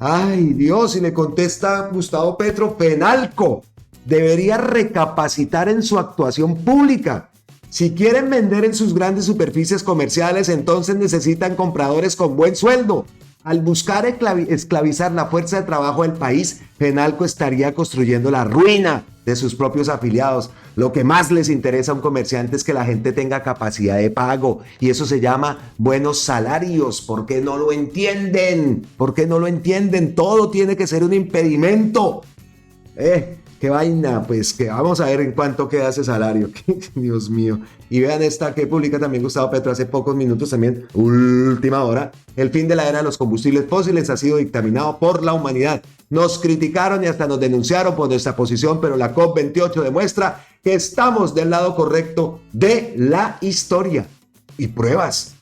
Ay, Dios, y le contesta Gustavo Petro, Fenalco debería recapacitar en su actuación pública. Si quieren vender en sus grandes superficies comerciales, entonces necesitan compradores con buen sueldo. Al buscar esclavizar la fuerza de trabajo del país, Fenalco estaría construyendo la ruina de sus propios afiliados. Lo que más les interesa a un comerciante es que la gente tenga capacidad de pago y eso se llama buenos salarios. ¿Por qué no lo entienden? ¿Por qué no lo entienden? Todo tiene que ser un impedimento. Qué vaina, pues que vamos a ver en cuánto queda ese salario. Dios mío. Y vean esta que publica también Gustavo Petro hace pocos minutos también, última hora. El fin de la era de los combustibles fósiles ha sido dictaminado por la humanidad. Nos criticaron y hasta nos denunciaron por nuestra posición, pero la COP28 demuestra que estamos del lado correcto de la historia. Y pruebas,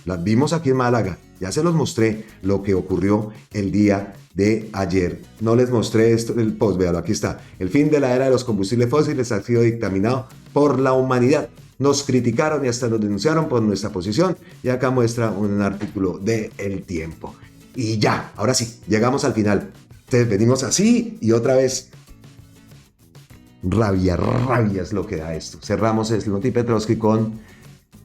las vimos aquí en Málaga. Ya se los mostré lo que ocurrió el día de ayer. No les mostré esto, el post, véalo, aquí está. El fin de la era de los combustibles fósiles ha sido dictaminado por la humanidad. Nos criticaron y hasta nos denunciaron por nuestra posición. Y acá muestra un artículo de El Tiempo. Y ya, ahora sí, llegamos al final. Entonces venimos así y otra vez. Rabia es lo que da esto. Cerramos el Noti Petrovsky con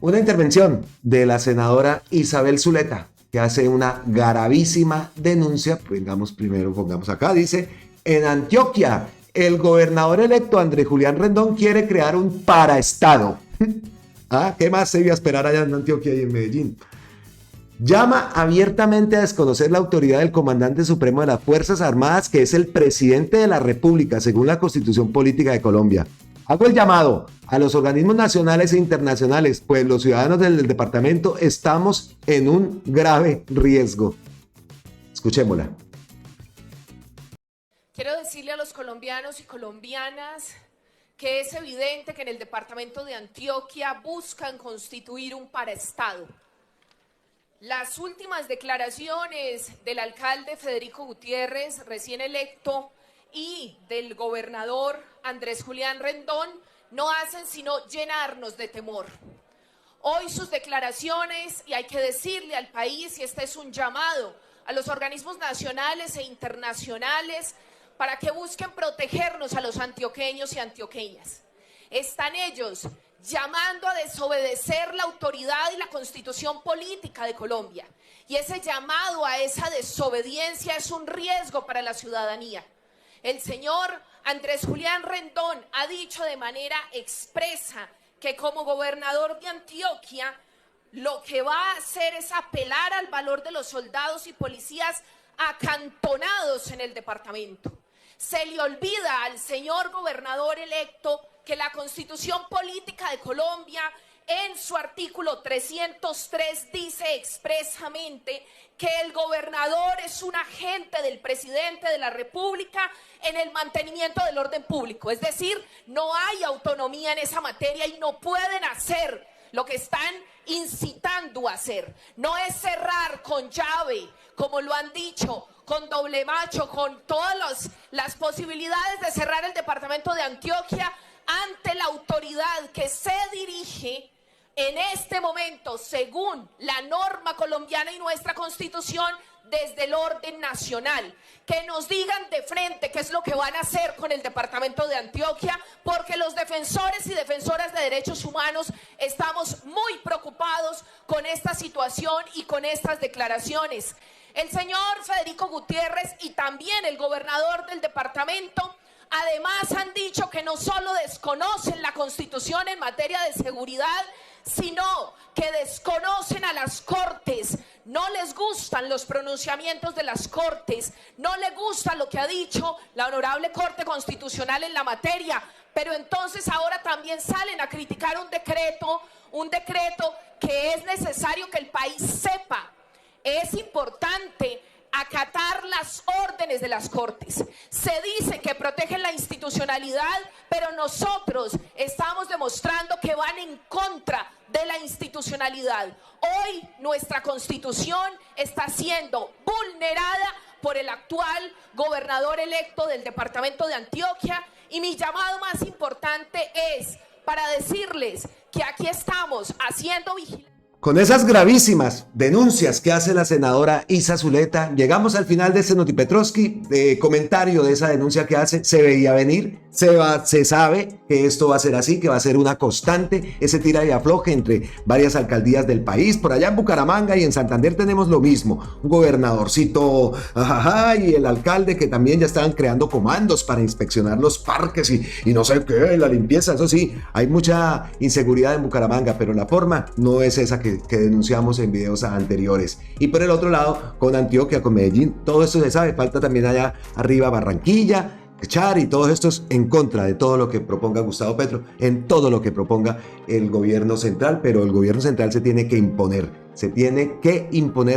una intervención de la senadora Isabel Zuleta, que hace una gravísima denuncia. Pongamos acá, dice, en Antioquia, el gobernador electo Andrés Julián Rendón quiere crear un paraestado. ¿Qué más se iba a esperar allá en Antioquia y en Medellín? Llama abiertamente a desconocer la autoridad del comandante supremo de las Fuerzas Armadas, que es el presidente de la República, según la Constitución Política de Colombia. Hago el llamado a los organismos nacionales e internacionales, pues los ciudadanos del departamento estamos en un grave riesgo. Escuchémosla. Quiero decirle a los colombianos y colombianas que es evidente que en el departamento de Antioquia buscan constituir un paraestado. Las últimas declaraciones del alcalde Federico Gutiérrez, recién electo, y del gobernador Andrés Julián Rendón no hacen sino llenarnos de temor. Hoy sus declaraciones, y hay que decirle al país, y este es un llamado a los organismos nacionales e internacionales para que busquen protegernos a los antioqueños y antioqueñas. Están ellos llamando a desobedecer la autoridad y la constitución política de Colombia. Y ese llamado a esa desobediencia es un riesgo para la ciudadanía. El señor Andrés Julián Rendón ha dicho de manera expresa que como gobernador de Antioquia lo que va a hacer es apelar al valor de los soldados y policías acantonados en el departamento. Se le olvida al señor gobernador electo que la Constitución Política de Colombia en su artículo 303 dice expresamente que el gobernador es un agente del presidente de la República en el mantenimiento del orden público. Es decir, no hay autonomía en esa materia y no pueden hacer lo que están incitando a hacer. No es cerrar con llave, como lo han dicho, con doble macho, con todas las posibilidades de cerrar el departamento de Antioquia ante la autoridad que se dirige en este momento, según la norma colombiana y nuestra constitución, desde el orden nacional. Que nos digan de frente qué es lo que van a hacer con el departamento de Antioquia, porque los defensores y defensoras de derechos humanos estamos muy preocupados con esta situación y con estas declaraciones. El señor Federico Gutiérrez y también el gobernador del departamento además han dicho que no solo desconocen la Constitución en materia de seguridad, sino que desconocen a las Cortes. No les gustan los pronunciamientos de las Cortes, no les gusta lo que ha dicho la Honorable Corte Constitucional en la materia, pero entonces ahora también salen a criticar un decreto que es necesario que el país sepa. Es importante acatar las órdenes de las Cortes. Se dice que protegen la institucionalidad, pero nosotros estamos demostrando que van en contra de la institucionalidad. Hoy nuestra Constitución está siendo vulnerada por el actual gobernador electo del departamento de Antioquia, y mi llamado más importante es para decirles que aquí estamos haciendo vigilancia. Con esas gravísimas denuncias que hace la senadora Isa Zuleta, llegamos al final de este Notipetrovsky. De comentario de esa denuncia que hace, se veía venir, se sabe que esto va a ser así, que va a ser una constante, ese tira y afloje entre varias alcaldías del país. Por allá en Bucaramanga y en Santander tenemos lo mismo, un gobernadorcito y el alcalde que también ya estaban creando comandos para inspeccionar los parques y no sé qué, la limpieza. Eso sí, hay mucha inseguridad en Bucaramanga, pero la forma no es esa que denunciamos en videos anteriores. Y por el otro lado, con Antioquia, con Medellín, todo esto se sabe. Falta también allá arriba Barranquilla, Char y todos estos en contra de todo lo que proponga Gustavo Petro, en todo lo que proponga el gobierno central. Pero el gobierno central se tiene que imponer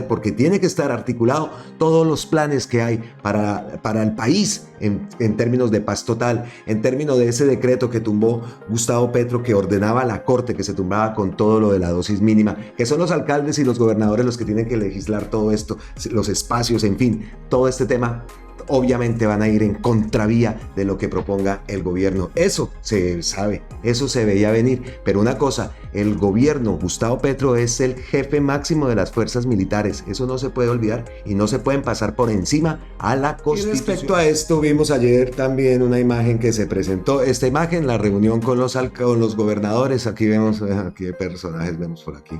porque tiene que estar articulado todos los planes que hay para el país en términos de paz total, en términos de ese decreto que tumbó Gustavo Petro, que ordenaba a la Corte que se tumbaba con todo lo de la dosis mínima, que son los alcaldes y los gobernadores los que tienen que legislar todo esto, los espacios, en fin, todo este tema. Obviamente van a ir en contravía de lo que proponga el gobierno. Eso se sabe, eso se veía venir. Pero una cosa, el gobierno, Gustavo Petro es el jefe máximo de las fuerzas militares. Eso no se puede olvidar y no se pueden pasar por encima a la Constitución. Y respecto a esto, vimos ayer también una imagen que se presentó. Esta imagen, la reunión con los gobernadores. Aquí vemos, qué personajes vemos por aquí.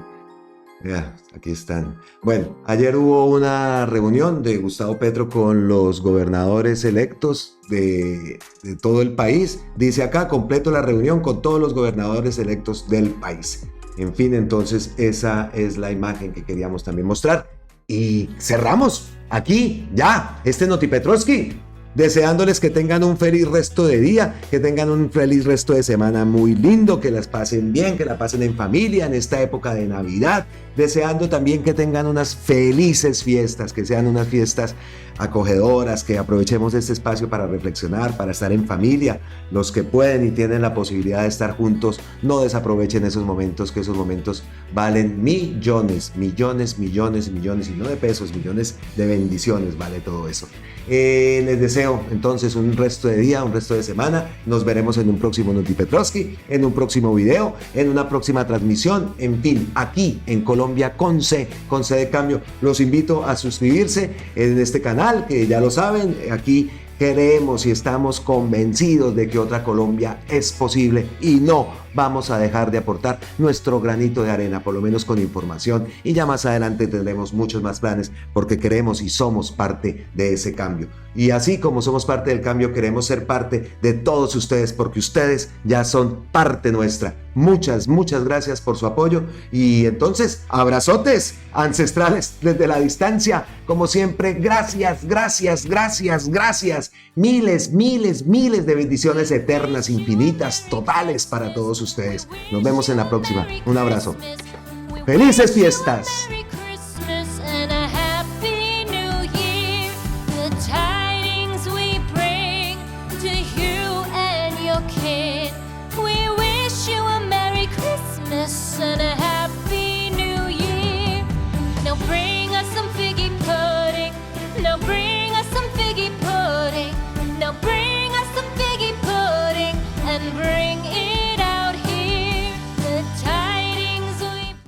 Ya, aquí están. Bueno, ayer hubo una reunión de Gustavo Petro con los gobernadores electos de todo el país. Dice acá, completo la reunión con todos los gobernadores electos del país. En fin, entonces esa es la imagen que queríamos también mostrar. Y cerramos aquí, ya, este Notipetrovsky. Deseándoles que tengan un feliz resto de día, que tengan un feliz resto de semana muy lindo, que las pasen bien, que la pasen en familia en esta época de Navidad, deseando también que tengan unas felices fiestas, que sean unas fiestas acogedoras, que aprovechemos este espacio para reflexionar, para estar en familia. Los que pueden y tienen la posibilidad de estar juntos, no desaprovechen esos momentos, que esos momentos valen millones, millones, millones, millones, y no de pesos, millones de bendiciones, vale todo eso. Les deseo entonces un resto de día, un resto de semana. Nos veremos en un próximo Noti Petroski, en un próximo video, en una próxima transmisión, en fin, aquí en Colombia con C de cambio. Los invito a suscribirse en este canal, que ya lo saben, aquí queremos y estamos convencidos de que otra Colombia es posible y no vamos a dejar de aportar nuestro granito de arena, por lo menos con información, y ya más adelante tendremos muchos más planes porque queremos y somos parte de ese cambio. Y así como somos parte del cambio, queremos ser parte de todos ustedes porque ustedes ya son parte nuestra. Muchas, muchas gracias por su apoyo y entonces abrazotes ancestrales desde la distancia. Como siempre, gracias, gracias, gracias, gracias. Miles, miles, miles de bendiciones eternas, infinitas, totales para todos ustedes. Nos vemos en la próxima. Un abrazo. ¡Felices fiestas!